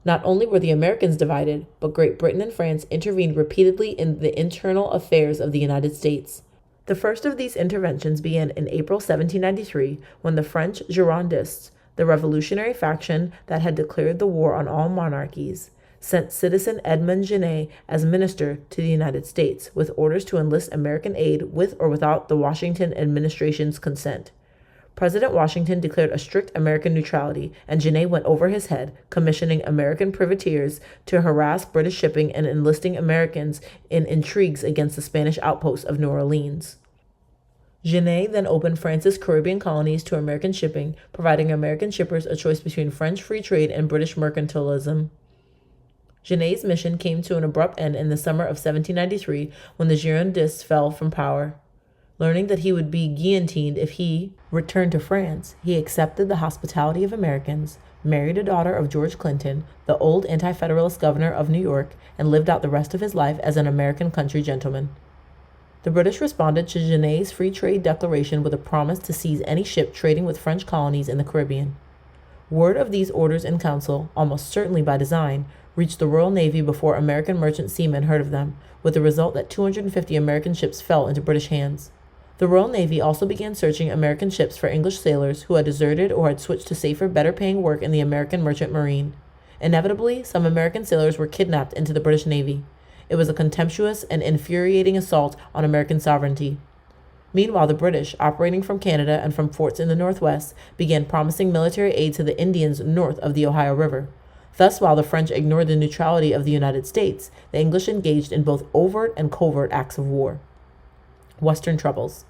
Not only were the Americans divided, but Great Britain and France intervened repeatedly in the internal affairs of the United States. The first of these interventions began in April 1793 when the French Girondists, the revolutionary faction that had declared the war on all monarchies, sent citizen Edmond Genet as minister to the United States with orders to enlist American aid with or without the Washington administration's consent. President Washington declared a strict American neutrality, and Genet went over his head, commissioning American privateers to harass British shipping and enlisting Americans in intrigues against the Spanish outposts of New Orleans. Genet then opened France's Caribbean colonies to American shipping, providing American shippers a choice between French free trade and British mercantilism. Genet's mission came to an abrupt end in the summer of 1793 when the Girondists fell from power. Learning that he would be guillotined if he returned to France, he accepted the hospitality of Americans, married a daughter of George Clinton, the old anti-Federalist governor of New York, and lived out the rest of his life as an American country gentleman. The British responded to Genet's free trade declaration with a promise to seize any ship trading with French colonies in the Caribbean. Word of these orders in council, almost certainly by design, reached the Royal Navy before American merchant seamen heard of them, with the result that 250 American ships fell into British hands. The Royal Navy also began searching American ships for English sailors who had deserted or had switched to safer, better-paying work in the American merchant marine. Inevitably, some American sailors were kidnapped into the British Navy. It was a contemptuous and infuriating assault on American sovereignty. Meanwhile, the British, operating from Canada and from forts in the Northwest, began promising military aid to the Indians north of the Ohio River. Thus, while the French ignored the neutrality of the United States, the English engaged in both overt and covert acts of war. Western troubles.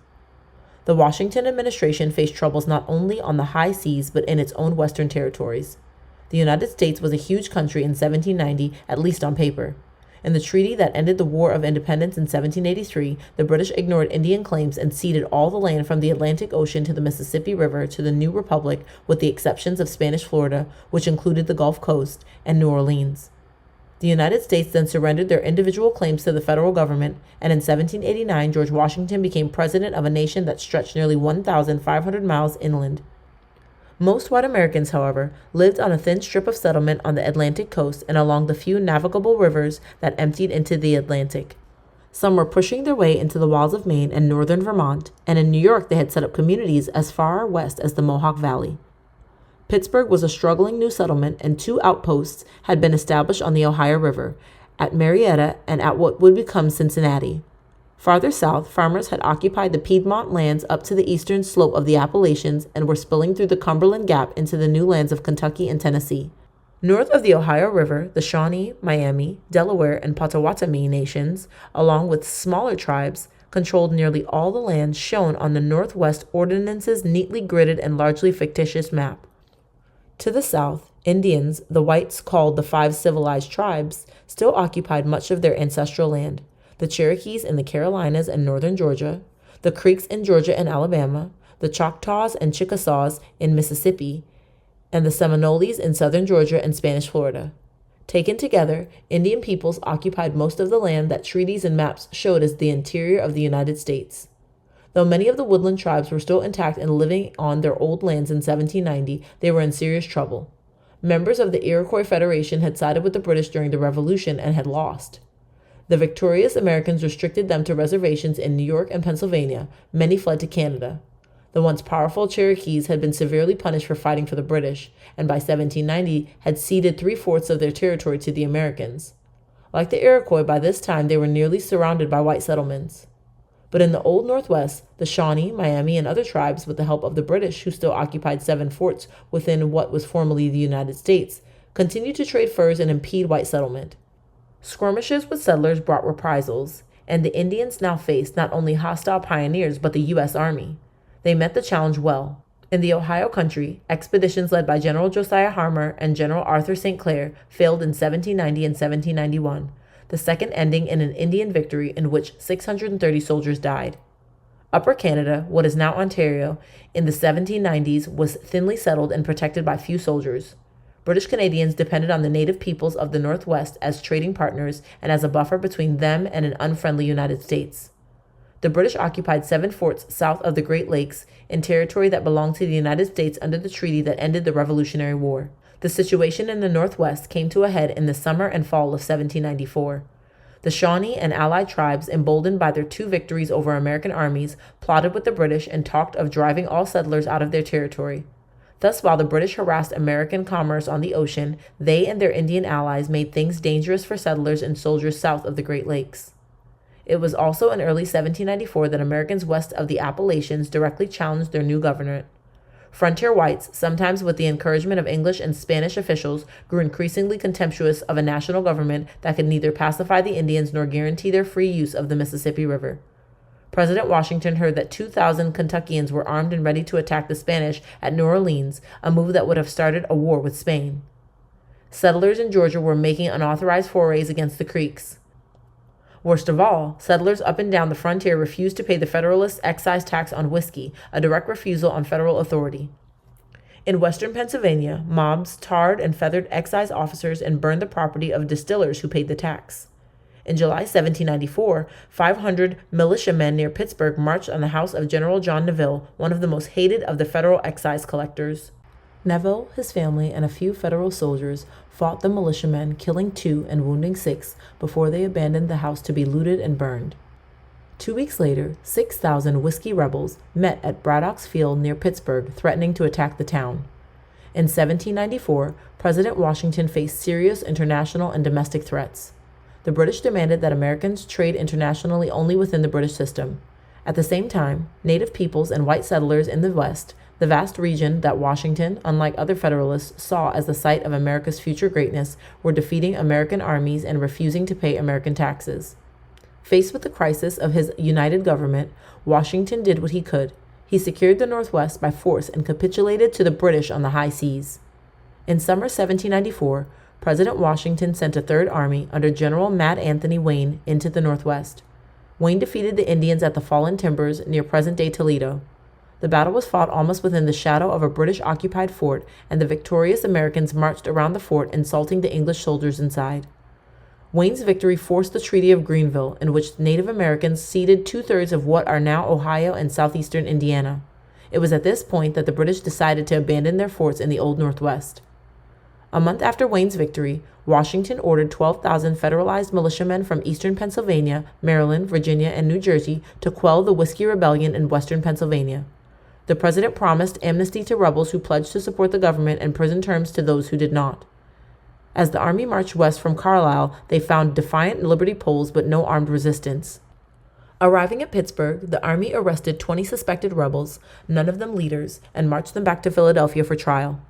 The Washington administration faced troubles not only on the high seas but in its own western territories. The United States was a huge country in 1790, at least on paper. In the treaty that ended the War of Independence in 1783, the British ignored Indian claims and ceded all the land from the Atlantic Ocean to the Mississippi River to the new republic, with the exceptions of Spanish Florida, which included the Gulf Coast, and New Orleans. The United States then surrendered their individual claims to the federal government, and in 1789, George Washington became president of a nation that stretched nearly 1,500 miles inland. Most white Americans, however, lived on a thin strip of settlement on the Atlantic coast and along the few navigable rivers that emptied into the Atlantic. Some were pushing their way into the wilds of Maine and northern Vermont, and in New York they had set up communities as far west as the Mohawk Valley. Pittsburgh was a struggling new settlement, and 2 outposts had been established on the Ohio River, at Marietta and at what would become Cincinnati. Farther south, farmers had occupied the Piedmont lands up to the eastern slope of the Appalachians and were spilling through the Cumberland Gap into the new lands of Kentucky and Tennessee. North of the Ohio River, the Shawnee, Miami, Delaware, and Potawatomi nations, along with smaller tribes, controlled nearly all the land shown on the Northwest Ordinance's neatly gridded and largely fictitious map. To the south, Indians, the whites called the 5 civilized tribes, still occupied much of their ancestral land. The Cherokees in the Carolinas and northern Georgia, the Creeks in Georgia and Alabama, the Choctaws and Chickasaws in Mississippi, and the Seminoles in southern Georgia and Spanish Florida. Taken together, Indian peoples occupied most of the land that treaties and maps showed as the interior of the United States. Though many of the woodland tribes were still intact and living on their old lands in 1790, they were in serious trouble. Members of the Iroquois Federation had sided with the British during the Revolution and had lost. The victorious Americans restricted them to reservations in New York and Pennsylvania. Many fled to Canada. The once powerful Cherokees had been severely punished for fighting for the British, and by 1790 had ceded 3/4 of their territory to the Americans. Like the Iroquois, by this time they were nearly surrounded by white settlements. But in the Old Northwest, the Shawnee, Miami, and other tribes, with the help of the British, who still occupied 7 forts within what was formerly the United States, continued to trade furs and impede white settlement. Skirmishes with settlers brought reprisals, and the Indians now faced not only hostile pioneers but the U.S. Army. They met the challenge well. In the Ohio country, expeditions led by General Josiah Harmer and General Arthur St. Clair failed in 1790 and 1791, the second ending in an Indian victory in which 630 soldiers died. Upper Canada, what is now Ontario, in the 1790s was thinly settled and protected by few soldiers. British Canadians depended on the native peoples of the Northwest as trading partners and as a buffer between them and an unfriendly United States. The British occupied 7 forts south of the Great Lakes in territory that belonged to the United States under the treaty that ended the Revolutionary War. The situation in the Northwest came to a head in the summer and fall of 1794. The Shawnee and allied tribes, emboldened by their 2 victories over American armies, plotted with the British and talked of driving all settlers out of their territory. Thus, while the British harassed American commerce on the ocean, they and their Indian allies made things dangerous for settlers and soldiers south of the Great Lakes. It was also in early 1794 that Americans west of the Appalachians directly challenged their new government. Frontier whites, sometimes with the encouragement of English and Spanish officials, grew increasingly contemptuous of a national government that could neither pacify the Indians nor guarantee their free use of the Mississippi River. President Washington heard that 2,000 Kentuckians were armed and ready to attack the Spanish at New Orleans, a move that would have started a war with Spain. Settlers in Georgia were making unauthorized forays against the Creeks. Worst of all, settlers up and down the frontier refused to pay the Federalist excise tax on whiskey, a direct refusal on federal authority. In western Pennsylvania, mobs tarred and feathered excise officers and burned the property of distillers who paid the tax. In July 1794, 500 militiamen near Pittsburgh marched on the house of General John Neville, one of the most hated of the federal excise collectors. Neville, his family, and a few federal soldiers fought the militiamen, killing 2 and wounding 6 before they abandoned the house to be looted and burned. 2 weeks later, 6,000 whiskey rebels met at Braddock's Field near Pittsburgh, threatening to attack the town. In 1794, President Washington faced serious international and domestic threats. The British demanded that Americans trade internationally only within the British system. At the same time, native peoples and white settlers in the West, the vast region that Washington, unlike other Federalists, saw as the site of America's future greatness, were defeating American armies and refusing to pay American taxes. Faced with the crisis of his united government, Washington did what he could. He secured the Northwest by force and capitulated to the British on the high seas. In summer 1794, President Washington sent a third army under General Mad Anthony Wayne into the Northwest. Wayne defeated the Indians at the Fallen Timbers near present-day Toledo. The battle was fought almost within the shadow of a British-occupied fort, and the victorious Americans marched around the fort, insulting the English soldiers inside. Wayne's victory forced the Treaty of Greenville, in which Native Americans ceded two-thirds of what are now Ohio and southeastern Indiana. It was at this point that the British decided to abandon their forts in the Old Northwest. A month after Wayne's victory, Washington ordered 12,000 Federalized militiamen from eastern Pennsylvania, Maryland, Virginia, and New Jersey to quell the Whiskey Rebellion in western Pennsylvania. The president promised amnesty to rebels who pledged to support the government and prison terms to those who did not. As the army marched west from Carlisle, they found defiant liberty poles but no armed resistance. Arriving at Pittsburgh, the army arrested 20 suspected rebels, none of them leaders, and marched them back to Philadelphia for trial.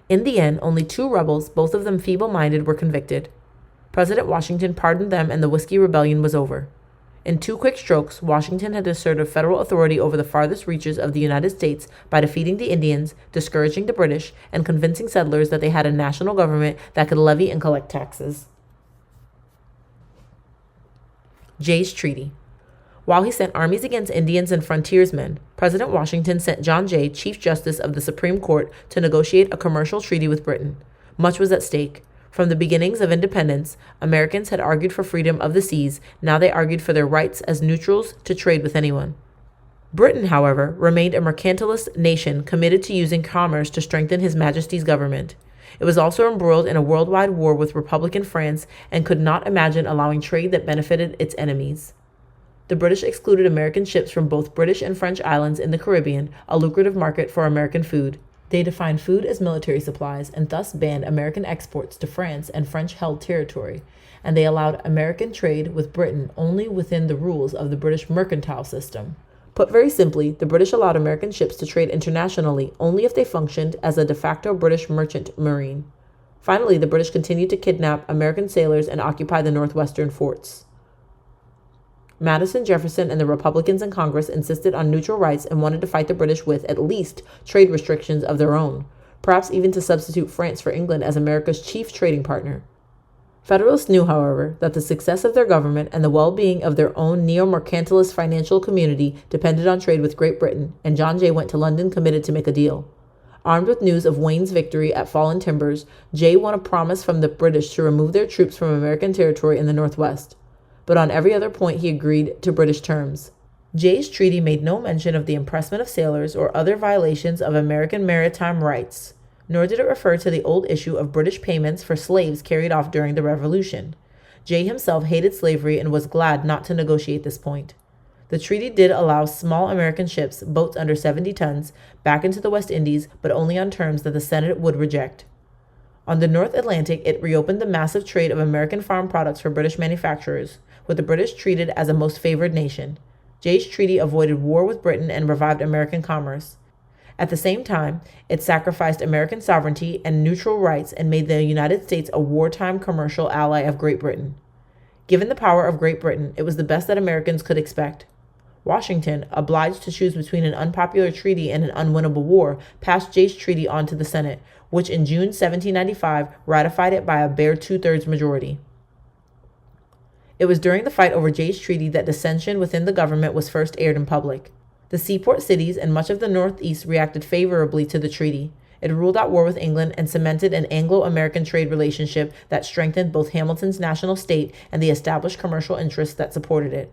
In the end, only 2 rebels, both of them feeble-minded, were convicted. President Washington pardoned them and the Whiskey Rebellion was over. In 2 quick strokes, Washington had asserted federal authority over the farthest reaches of the United States by defeating the Indians, discouraging the British, and convincing settlers that they had a national government that could levy and collect taxes. Jay's Treaty. While he sent armies against Indians and frontiersmen, President Washington sent John Jay, Chief Justice of the Supreme Court, to negotiate a commercial treaty with Britain. Much was at stake. From the beginnings of independence, Americans had argued for freedom of the seas. Now they argued for their rights as neutrals to trade with anyone. Britain, however, remained a mercantilist nation committed to using commerce to strengthen His Majesty's government. It was also embroiled in a worldwide war with Republican France and could not imagine allowing trade that benefited its enemies. The British excluded American ships from both British and French islands in the Caribbean, a lucrative market for American food. They defined food as military supplies and thus banned American exports to France and French-held territory, and they allowed American trade with Britain only within the rules of the British mercantile system. Put very simply, the British allowed American ships to trade internationally only if they functioned as a de facto British merchant marine. Finally, the British continued to kidnap American sailors and occupy the northwestern forts. Madison, Jefferson, and the Republicans in Congress insisted on neutral rights and wanted to fight the British with, at least, trade restrictions of their own, perhaps even to substitute France for England as America's chief trading partner. Federalists knew, however, that the success of their government and the well-being of their own neo-mercantilist financial community depended on trade with Great Britain, and John Jay went to London committed to make a deal. Armed with news of Wayne's victory at Fallen Timbers, Jay won a promise from the British to remove their troops from American territory in the Northwest. But on every other point he agreed to British terms. Jay's treaty made no mention of the impressment of sailors or other violations of American maritime rights, nor did it refer to the old issue of British payments for slaves carried off during the Revolution. Jay himself hated slavery and was glad not to negotiate this point. The treaty did allow small American ships, boats under 70 tons, back into the West Indies, but only on terms that the Senate would reject. On the North Atlantic, it reopened the massive trade of American farm products for British manufacturers, with the British treated as a most favored nation. Jay's treaty avoided war with Britain and revived American commerce. At the same time, it sacrificed American sovereignty and neutral rights and made the United States a wartime commercial ally of Great Britain. Given the power of Great Britain, it was the best that Americans could expect. Washington, obliged to choose between an unpopular treaty and an unwinnable war, passed Jay's treaty on to the Senate, which in June 1795 ratified it by a bare 2/3 majority. It was during the fight over Jay's treaty that dissension within the government was first aired in public. The seaport cities and much of the Northeast reacted favorably to the treaty. It ruled out war with England and cemented an Anglo-American trade relationship that strengthened both Hamilton's national state and the established commercial interests that supported it.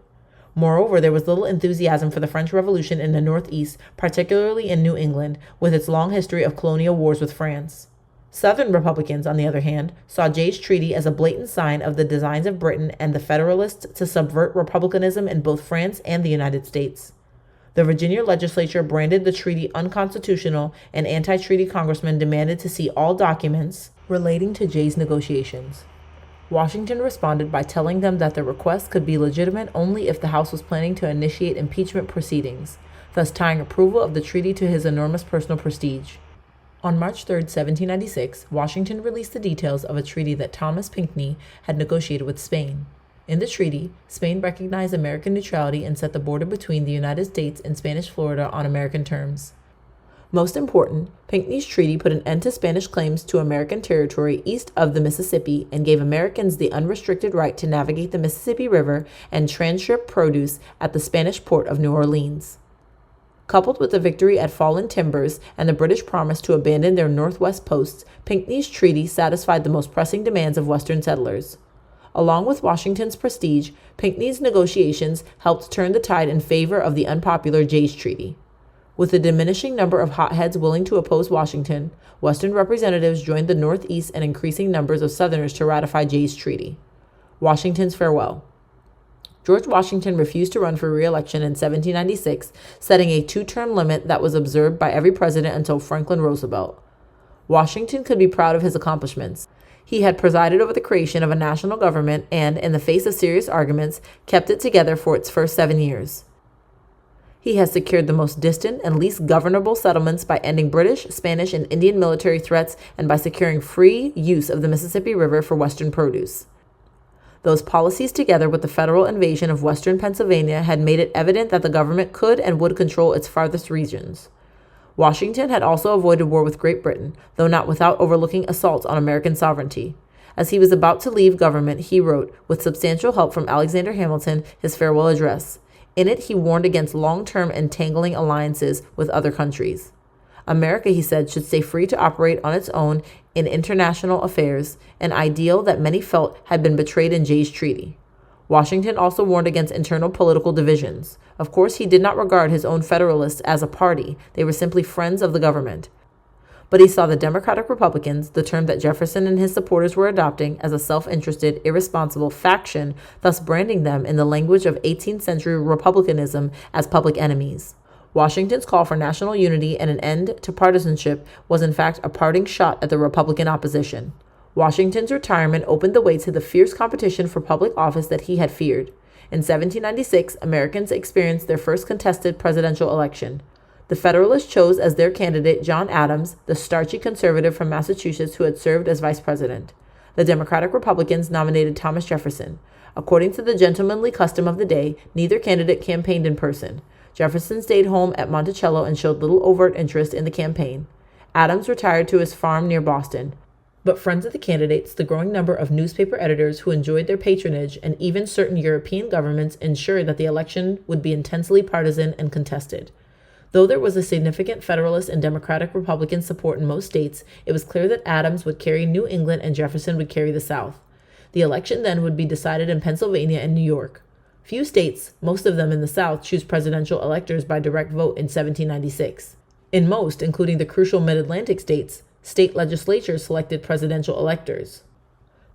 Moreover, there was little enthusiasm for the French Revolution in the Northeast, particularly in New England, with its long history of colonial wars with France. Southern Republicans, on the other hand, saw Jay's treaty as a blatant sign of the designs of Britain and the Federalists to subvert republicanism in both France and the United States. The Virginia legislature branded the treaty unconstitutional, and anti-treaty congressmen demanded to see all documents relating to Jay's negotiations. Washington responded by telling them that the request could be legitimate only if the House was planning to initiate impeachment proceedings, thus tying approval of the treaty to his enormous personal prestige. On March 3, 1796, Washington released the details of a treaty that Thomas Pinckney had negotiated with Spain. In the treaty, Spain recognized American neutrality and set the border between the United States and Spanish Florida on American terms. Most important, Pinckney's treaty put an end to Spanish claims to American territory east of the Mississippi and gave Americans the unrestricted right to navigate the Mississippi River and transship produce at the Spanish port of New Orleans. Coupled with the victory at Fallen Timbers and the British promise to abandon their northwest posts, Pinckney's treaty satisfied the most pressing demands of Western settlers. Along with Washington's prestige, Pinckney's negotiations helped turn the tide in favor of the unpopular Jay's Treaty. With a diminishing number of hotheads willing to oppose Washington, Western representatives joined the Northeast and increasing numbers of Southerners to ratify Jay's Treaty. Washington's farewell. George Washington refused to run for re-election in 1796, setting a 2-term limit that was observed by every president until Franklin Roosevelt. Washington could be proud of his accomplishments. He had presided over the creation of a national government and, in the face of serious arguments, kept it together for its first 7 years. He has secured the most distant and least governable settlements by ending British, Spanish, and Indian military threats and by securing free use of the Mississippi River for Western produce. Those policies, together with the federal invasion of Western Pennsylvania, had made it evident that the government could and would control its farthest regions. Washington had also avoided war with Great Britain, though not without overlooking assaults on American sovereignty. As he was about to leave government, he wrote, with substantial help from Alexander Hamilton, his farewell address. In it, he warned against long-term entangling alliances with other countries. America, he said, should stay free to operate on its own in international affairs, an ideal that many felt had been betrayed in Jay's Treaty. Washington also warned against internal political divisions. Of course, he did not regard his own Federalists as a party. They were simply friends of the government. But he saw the Democratic Republicans, the term that Jefferson and his supporters were adopting, as a self-interested, irresponsible faction, thus branding them, in the language of 18th century republicanism, as public enemies. Washington's call for national unity and an end to partisanship was in fact a parting shot at the Republican opposition. Washington's retirement opened the way to the fierce competition for public office that he had feared. In 1796, Americans experienced their first contested presidential election. The Federalists chose as their candidate John Adams, the starchy conservative from Massachusetts who had served as vice president. The Democratic Republicans nominated Thomas Jefferson. According to the gentlemanly custom of the day, neither candidate campaigned in person. Jefferson stayed home at Monticello and showed little overt interest in the campaign. Adams retired to his farm near Boston. But friends of the candidates, the growing number of newspaper editors who enjoyed their patronage, and even certain European governments ensured that the election would be intensely partisan and contested. Though there was a significant Federalist and Democratic Republican support in most states, it was clear that Adams would carry New England and Jefferson would carry the South. The election then would be decided in Pennsylvania and New York. Few states, most of them in the South, choose presidential electors by direct vote in 1796. In most, including the crucial Mid-Atlantic states, state legislatures selected presidential electors.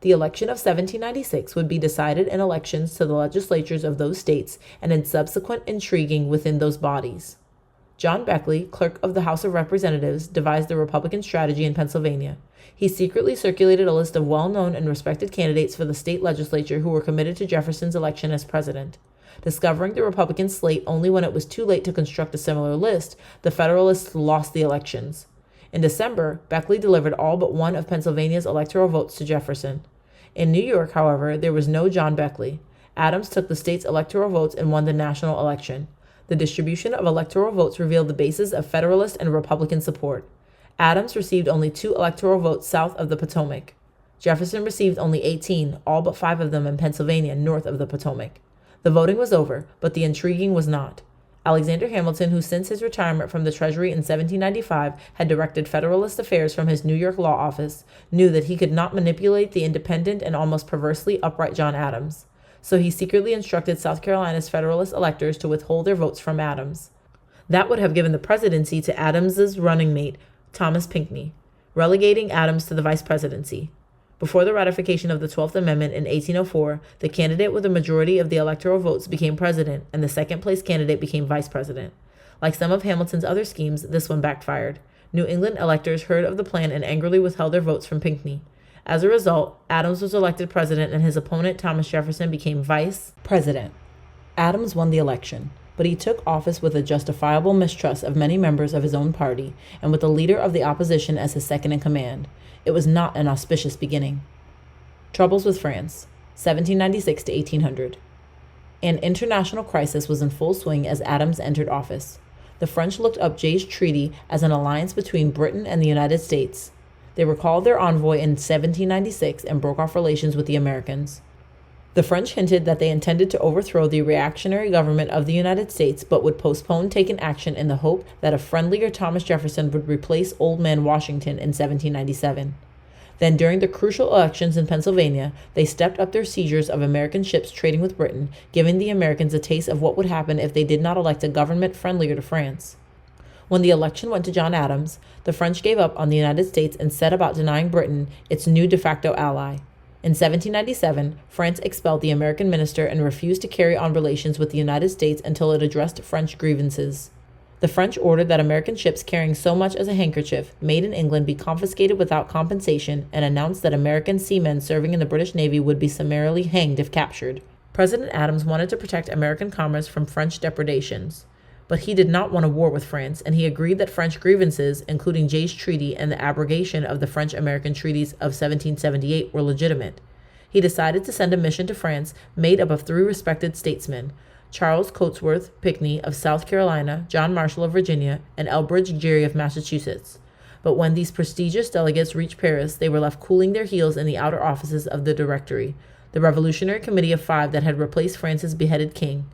The election of 1796 would be decided in elections to the legislatures of those states and in subsequent intriguing within those bodies. John Beckley, clerk of the House of Representatives, devised the Republican strategy in Pennsylvania. He secretly circulated a list of well-known and respected candidates for the state legislature who were committed to Jefferson's election as president. Discovering the Republican slate only when it was too late to construct a similar list, the Federalists lost the elections. In December, Beckley delivered all but one of Pennsylvania's electoral votes to Jefferson. In New York, however, there was no John Beckley. Adams took the state's electoral votes and won the national election. The distribution of electoral votes revealed the basis of Federalist and Republican support. Adams received only 2 electoral votes south of the Potomac. Jefferson received only 18, all but 5 of them in Pennsylvania north of the Potomac. The voting was over, but the intriguing was not. Alexander Hamilton, who since his retirement from the Treasury in 1795 had directed Federalist affairs from his New York law office, knew that he could not manipulate the independent and almost perversely upright John Adams. So he secretly instructed South Carolina's Federalist electors to withhold their votes from Adams. That would have given the presidency to Adams's running mate, Thomas Pinckney, relegating Adams to the vice presidency. Before the ratification of the 12th Amendment in 1804, the candidate with a majority of the electoral votes became president, and the second-place candidate became vice president. Like some of Hamilton's other schemes, this one backfired. New England electors heard of the plan and angrily withheld their votes from Pinckney. As a result, Adams was elected president, and his opponent, Thomas Jefferson, became vice president. Adams won the election, but he took office with a justifiable mistrust of many members of his own party, and with the leader of the opposition as his second-in-command. It was not an auspicious beginning. Troubles with France, 1796 to 1800. An international crisis was in full swing as Adams entered office. the French looked up Jay's Treaty as an alliance between Britain and the United States. They recalled their envoy in 1796 and broke off relations with the Americans. The French hinted that they intended to overthrow the reactionary government of the United States, but would postpone taking action in the hope that a friendlier Thomas Jefferson would replace Old Man Washington in 1797. Then, during the crucial elections in Pennsylvania, they stepped up their seizures of American ships trading with Britain, giving the Americans a taste of what would happen if they did not elect a government friendlier to France. When the election went to John Adams, the French gave up on the United States and set about denying Britain its new de facto ally. In 1797, France expelled the American minister and refused to carry on relations with the United States until it addressed French grievances. The French ordered that American ships carrying so much as a handkerchief made in England be confiscated without compensation and announced that American seamen serving in the British Navy would be summarily hanged if captured. President Adams wanted to protect American commerce from French depredations, but he did not want a war with France, and he agreed that French grievances, including Jay's Treaty and the abrogation of the French-American treaties of 1778, were legitimate. He decided to send a mission to France made up of 3 respected statesmen: Charles Cotesworth Pinckney of South Carolina, John Marshall of Virginia, and Elbridge Gerry of Massachusetts. But when these prestigious delegates reached Paris, they were left cooling their heels in the outer offices of the Directory, the Revolutionary Committee of 5 that had replaced France's beheaded king.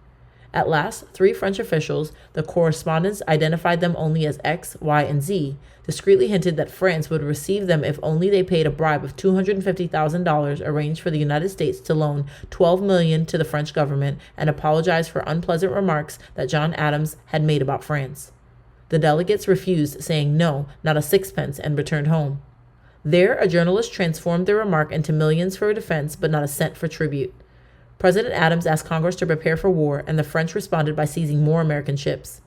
At last, 3 French officials, the correspondents identified them only as X, Y, and Z, discreetly hinted that France would receive them if only they paid a bribe of $250,000 arranged for the United States to loan $12 million to the French government and apologize for unpleasant remarks that John Adams had made about France. The delegates refused, saying no, not a sixpence, and returned home. There, a journalist transformed their remark into millions for defense, but not a cent for tribute. President Adams asked Congress to prepare for war, and the French responded by seizing more American ships.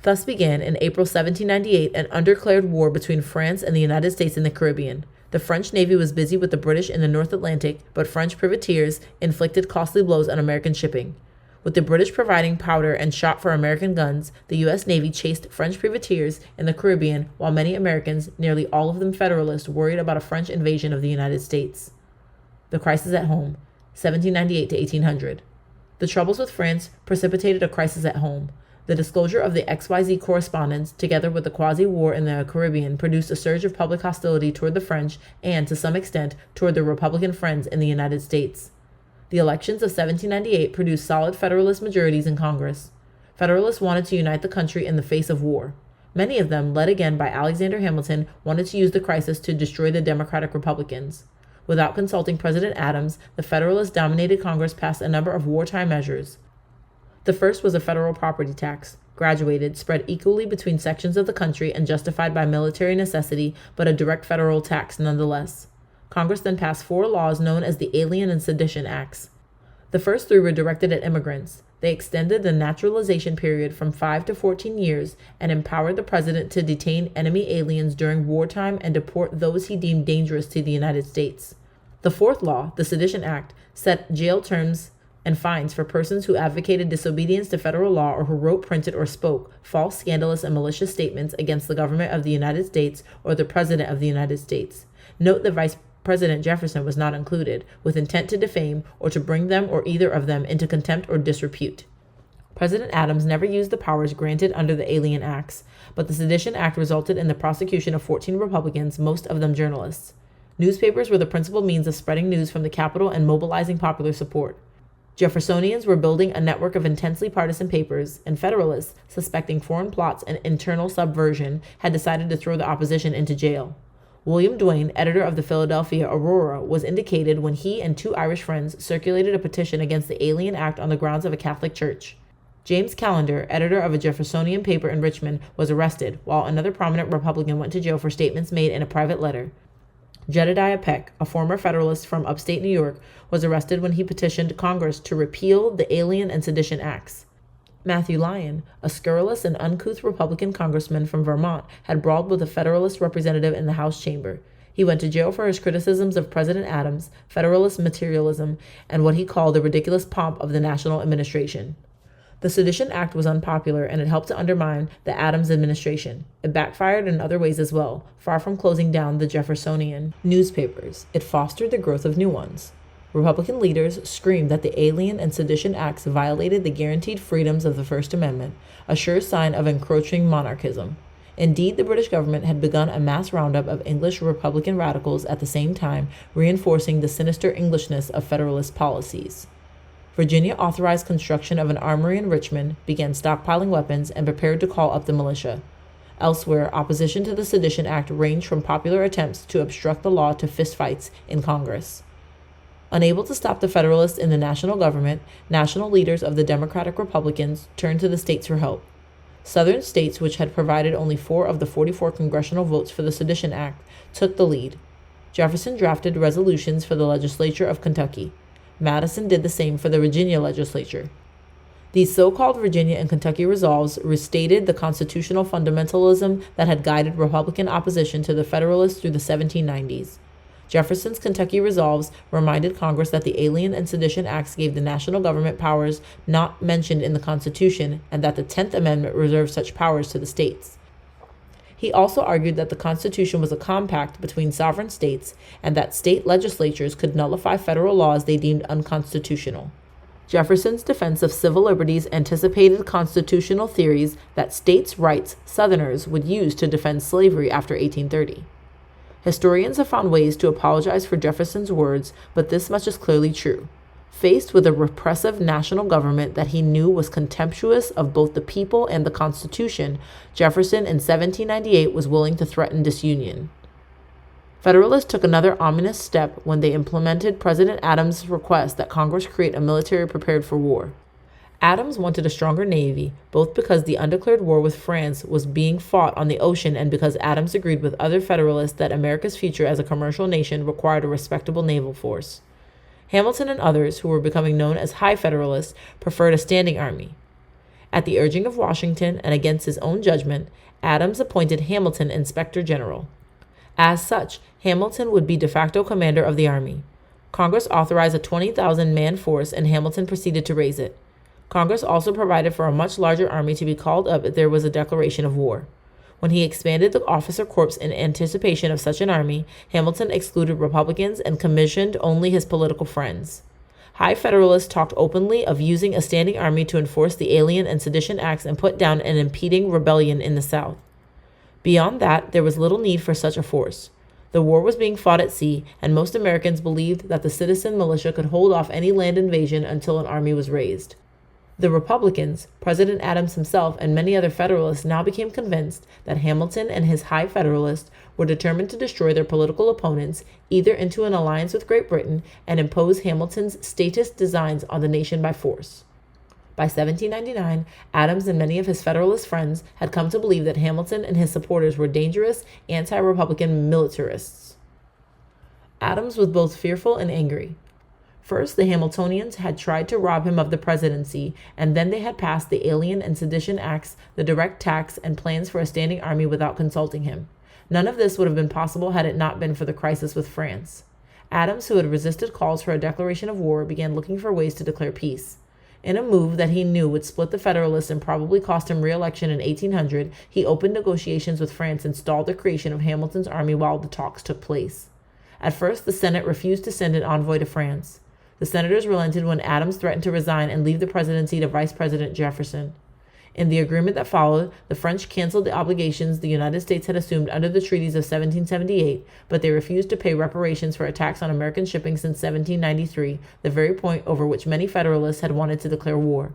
Thus began, in April 1798, an undeclared war between France and the United States in the Caribbean. The French Navy was busy with the British in the North Atlantic, but French privateers inflicted costly blows on American shipping. With the British providing powder and shot for American guns, the U.S. Navy chased French privateers in the Caribbean, while many Americans, nearly all of them Federalists, worried about a French invasion of the United States. The crisis at home. 1798 to 1800. The troubles with France precipitated a crisis at home. The disclosure of the XYZ correspondence, together with the quasi-war in the Caribbean, produced a surge of public hostility toward the French and, to some extent, toward their Republican friends in the United States. The elections of 1798 produced solid Federalist majorities in Congress. Federalists wanted to unite the country in the face of war. Many of them, led again by Alexander Hamilton, wanted to use the crisis to destroy the Democratic Republicans. Without consulting President Adams, the Federalist-dominated Congress passed a number of wartime measures. The first was a federal property tax, graduated, spread equally between sections of the country, and justified by military necessity, but a direct federal tax nonetheless. Congress then passed 4 laws known as the Alien and Sedition Acts. The first 3 were directed at immigrants. They extended the naturalization period from 5 to 14 years and empowered the president to detain enemy aliens during wartime and deport those he deemed dangerous to the United States. The 4th law, the Sedition Act, set jail terms and fines for persons who advocated disobedience to federal law or who wrote, printed, or spoke false, scandalous, and malicious statements against the government of the United States or the President of the United States. Note that Vice President Jefferson was not included, with intent to defame or to bring them or either of them into contempt or disrepute. President Adams never used the powers granted under the Alien Acts, but the Sedition Act resulted in the prosecution of 14 Republicans, most of them journalists. Newspapers were the principal means of spreading news from the Capitol and mobilizing popular support. Jeffersonians were building a network of intensely partisan papers, and Federalists, suspecting foreign plots and internal subversion, had decided to throw the opposition into jail. William Duane, editor of the Philadelphia Aurora, was indicated when he and 2 Irish friends circulated a petition against the Alien Act on the grounds of a Catholic church. James Callender, editor of a Jeffersonian paper in Richmond, was arrested, while another prominent Republican went to jail for statements made in a private letter. Jedediah Peck, a former Federalist from upstate New York, was arrested when he petitioned Congress to repeal the Alien and Sedition Acts. Matthew Lyon, a scurrilous and uncouth Republican congressman from Vermont, had brawled with a Federalist representative in the House chamber. He went to jail for his criticisms of President Adams, Federalist materialism, and what he called the ridiculous pomp of the national administration. The Sedition Act was unpopular, and it helped to undermine the Adams administration. It backfired in other ways as well. Far from closing down the Jeffersonian newspapers, it fostered the growth of new ones. Republican leaders screamed that the Alien and Sedition Acts violated the guaranteed freedoms of the First Amendment, a sure sign of encroaching monarchism. Indeed, the British government had begun a mass roundup of English Republican radicals at the same time, reinforcing the sinister Englishness of Federalist policies. Virginia authorized construction of an armory in Richmond, began stockpiling weapons, and prepared to call up the militia. Elsewhere, opposition to the Sedition Act ranged from popular attempts to obstruct the law to fistfights in Congress. Unable to stop the Federalists in the national government, national leaders of the Democratic Republicans turned to the states for help. Southern states, which had provided only 4 of the 44 congressional votes for the Sedition Act, took the lead. Jefferson drafted resolutions for the legislature of Kentucky. Madison did the same for the Virginia legislature. These so-called Virginia and Kentucky resolves restated the constitutional fundamentalism that had guided Republican opposition to the Federalists through the 1790s. Jefferson's Kentucky resolves reminded Congress that the Alien and Sedition Acts gave the national government powers not mentioned in the Constitution, and that the 10th Amendment reserved such powers to the states. He also argued that the Constitution was a compact between sovereign states, and that state legislatures could nullify federal laws they deemed unconstitutional. Jefferson's defense of civil liberties anticipated constitutional theories that states' rights Southerners would use to defend slavery after 1830. Historians have found ways to apologize for Jefferson's words, but this much is clearly true. Faced with a repressive national government that he knew was contemptuous of both the people and the Constitution, Jefferson in 1798 was willing to threaten disunion. Federalists took another ominous step when they implemented President Adams' request that Congress create a military prepared for war. Adams wanted a stronger navy, both because the undeclared war with France was being fought on the ocean and because Adams agreed with other Federalists that America's future as a commercial nation required a respectable naval force. Hamilton and others, who were becoming known as High Federalists, preferred a standing army. At the urging of Washington and against his own judgment, Adams appointed Hamilton Inspector General. As such, Hamilton would be de facto commander of the army. Congress authorized a 20,000-man force, and Hamilton proceeded to raise it. Congress also provided for a much larger army to be called up if there was a declaration of war. When he expanded the officer corps in anticipation of such an army, Hamilton excluded Republicans and commissioned only his political friends. High Federalists talked openly of using a standing army to enforce the Alien and Sedition Acts and put down an impeding rebellion in the South. Beyond that, there was little need for such a force. The war was being fought at sea, and most Americans believed that the citizen militia could hold off any land invasion until an army was raised. The Republicans, President Adams himself, and many other Federalists now became convinced that Hamilton and his High Federalists were determined to destroy their political opponents, either into an alliance with Great Britain and impose Hamilton's statist designs on the nation by force. By 1799, Adams and many of his Federalist friends had come to believe that Hamilton and his supporters were dangerous, anti-Republican militarists. Adams was both fearful and angry. First, the Hamiltonians had tried to rob him of the presidency, and then they had passed the Alien and Sedition Acts, the direct tax, and plans for a standing army without consulting him. None of this would have been possible had it not been for the crisis with France. Adams, who had resisted calls for a declaration of war, began looking for ways to declare peace. In a move that he knew would split the Federalists and probably cost him re-election in 1800, he opened negotiations with France and stalled the creation of Hamilton's army while the talks took place. At first, the Senate refused to send an envoy to France. The senators relented when Adams threatened to resign and leave the presidency to Vice President Jefferson. In the agreement that followed, the French canceled the obligations the United States had assumed under the treaties of 1778, but they refused to pay reparations for attacks on American shipping since 1793, the very point over which many Federalists had wanted to declare war.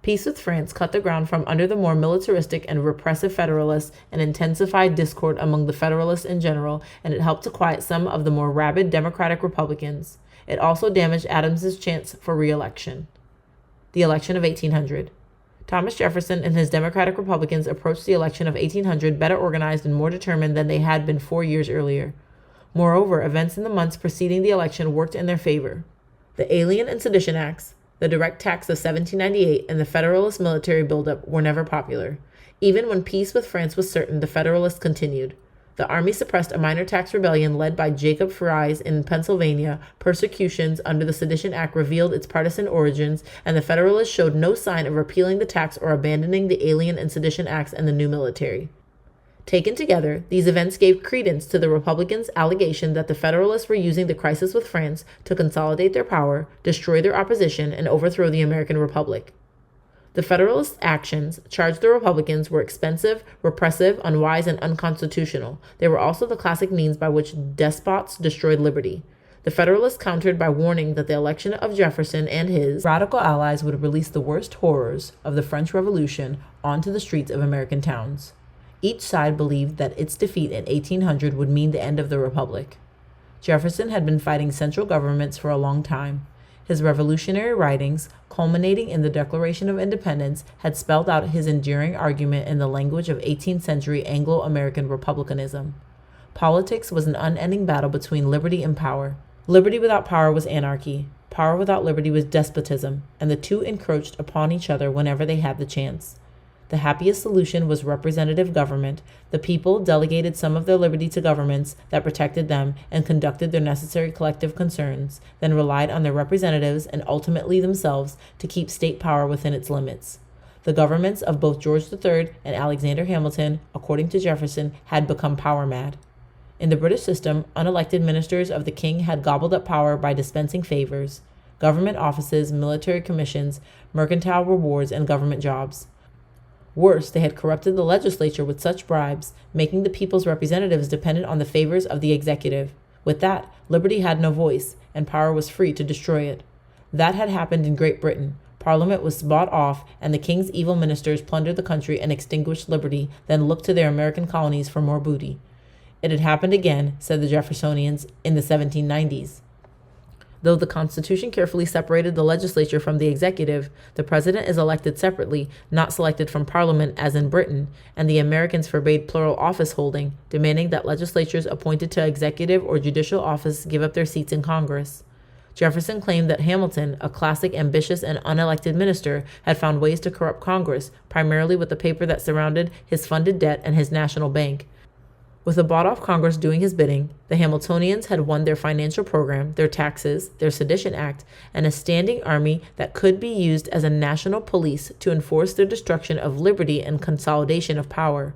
Peace with France cut the ground from under the more militaristic and repressive Federalists and intensified discord among the Federalists in general, and it helped to quiet some of the more rabid Democratic Republicans. It also damaged Adams's chance for re-election. The election of 1800. Thomas Jefferson and his Democratic Republicans approached the election of 1800 better organized and more determined than they had been 4 years earlier. Moreover, events in the months preceding the election worked in their favor. The Alien and Sedition Acts, the direct tax of 1798, and the Federalist military buildup were never popular. Even when peace with France was certain, the Federalists continued. The army suppressed a minor tax rebellion led by Jacob Fries in Pennsylvania. Persecutions under the Sedition Act revealed its partisan origins, and the Federalists showed no sign of repealing the tax or abandoning the Alien and Sedition Acts and the new military. Taken together, these events gave credence to the Republicans' allegation that the Federalists were using the crisis with France to consolidate their power, destroy their opposition, and overthrow the American Republic. The Federalist actions, charged the Republicans, were expensive, repressive, unwise, and unconstitutional. They were also the classic means by which despots destroyed liberty. The Federalists countered by warning that the election of Jefferson and his radical allies would release the worst horrors of the French Revolution onto the streets of American towns. Each side believed that its defeat in 1800 would mean the end of the Republic. Jefferson had been fighting central governments for a long time. His revolutionary writings, culminating in the Declaration of Independence, had spelled out his enduring argument in the language of 18th century Anglo-American republicanism. Politics was an unending battle between liberty and power. Liberty without power was anarchy. Power without liberty was despotism, and the two encroached upon each other whenever they had the chance. The happiest solution was representative government. The people delegated some of their liberty to governments that protected them and conducted their necessary collective concerns, then relied on their representatives and ultimately themselves to keep state power within its limits. The governments of both George III and Alexander Hamilton, according to Jefferson, had become power mad. In the British system, unelected ministers of the king had gobbled up power by dispensing favors, government offices, military commissions, mercantile rewards, and government jobs. Worse, they had corrupted the legislature with such bribes, making the people's representatives dependent on the favors of the executive. With that, liberty had no voice, and power was free to destroy it. That had happened in Great Britain. Parliament was bought off, and the king's evil ministers plundered the country and extinguished liberty, then looked to their American colonies for more booty. It had happened again, said the Jeffersonians, in the 1790s. Though the Constitution carefully separated the legislature from the executive, the president is elected separately, not selected from Parliament as in Britain, and the Americans forbade plural office holding, demanding that legislatures appointed to executive or judicial office give up their seats in Congress. Jefferson claimed that Hamilton, a classic, ambitious, and unelected minister, had found ways to corrupt Congress, primarily with the paper that surrounded his funded debt and his national bank. With a bought-off Congress doing his bidding, the Hamiltonians had won their financial program, their taxes, their Sedition Act, and a standing army that could be used as a national police to enforce their destruction of liberty and consolidation of power.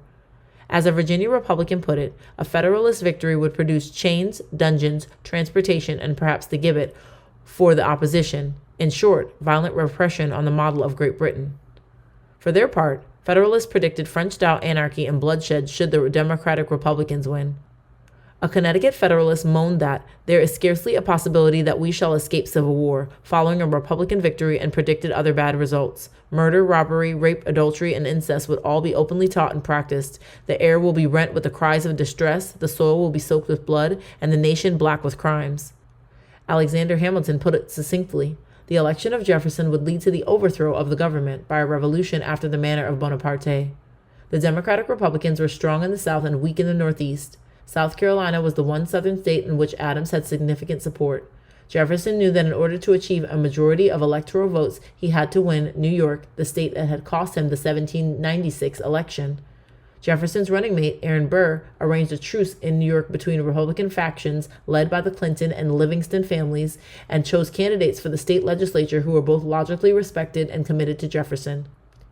As a Virginia Republican put it, a Federalist victory would produce chains, dungeons, transportation, and perhaps the gibbet for the opposition. In short, violent repression on the model of Great Britain. For their part, Federalists predicted French-style anarchy and bloodshed should the Democratic Republicans win. A Connecticut Federalist moaned that there is scarcely a possibility that we shall escape civil war, following a Republican victory, and predicted other bad results. Murder, robbery, rape, adultery, and incest would all be openly taught and practiced. The air will be rent with the cries of distress, the soil will be soaked with blood, and the nation black with crimes. Alexander Hamilton put it succinctly. The election of Jefferson would lead to the overthrow of the government by a revolution after the manner of Bonaparte. The Democratic Republicans were strong in the South and weak in the Northeast. South Carolina was the one southern state in which Adams had significant support. Jefferson knew that in order to achieve a majority of electoral votes, he had to win New York, the state that had cost him the 1796 election. Jefferson's running mate, Aaron Burr, arranged a truce in New York between Republican factions led by the Clinton and Livingston families and chose candidates for the state legislature who were both logically respected and committed to Jefferson.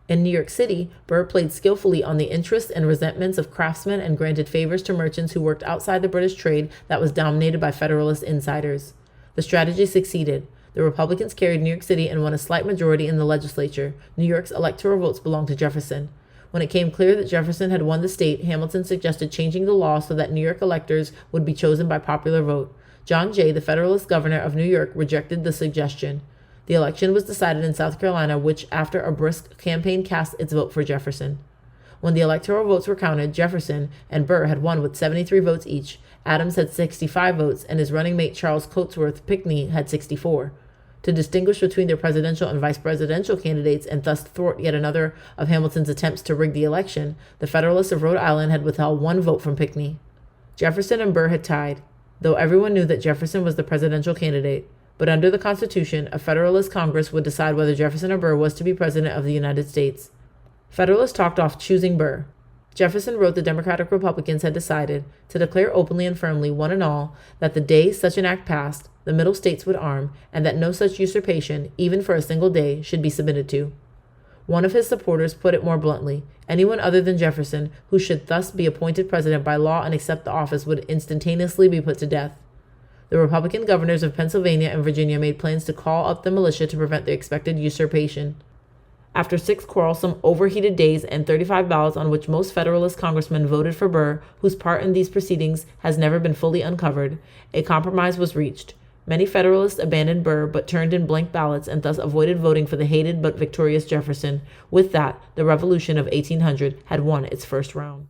In New York City, Burr played skillfully on the interests and resentments of craftsmen and granted favors to merchants who worked outside the British trade that was dominated by Federalist insiders. The strategy succeeded. The Republicans carried New York City and won a slight majority in the legislature. New York's electoral votes belonged to Jefferson. When it came clear that Jefferson had won the state, Hamilton suggested changing the law so that New York electors would be chosen by popular vote. John Jay, the Federalist governor of New York, rejected the suggestion. The election was decided in South Carolina, which, after a brisk campaign, cast its vote for Jefferson. When the electoral votes were counted, Jefferson and Burr had won with 73 votes each. Adams had 65 votes, and his running mate Charles Cotesworth Pinckney had 64. To distinguish between their presidential and vice presidential candidates and thus thwart yet another of Hamilton's attempts to rig the election, the Federalists of Rhode Island had withheld one vote from Pinckney. Jefferson and Burr had tied, though everyone knew that Jefferson was the presidential candidate. But under the Constitution, a Federalist Congress would decide whether Jefferson or Burr was to be president of the United States. Federalists talked off choosing Burr. Jefferson wrote the Democratic Republicans had decided to declare openly and firmly, one and all, that the day such an act passed, the Middle States would arm, and that no such usurpation, even for a single day, should be submitted to. One of his supporters put it more bluntly: anyone other than Jefferson who should thus be appointed president by law and accept the office would instantaneously be put to death. The Republican governors of Pennsylvania and Virginia made plans to call up the militia to prevent the expected usurpation. After 6 quarrelsome, overheated days and 35 ballots on which most Federalist congressmen voted for Burr, whose part in these proceedings has never been fully uncovered, a compromise was reached. Many Federalists abandoned Burr but turned in blank ballots and thus avoided voting for the hated but victorious Jefferson. With that, the Revolution of 1800 had won its first round.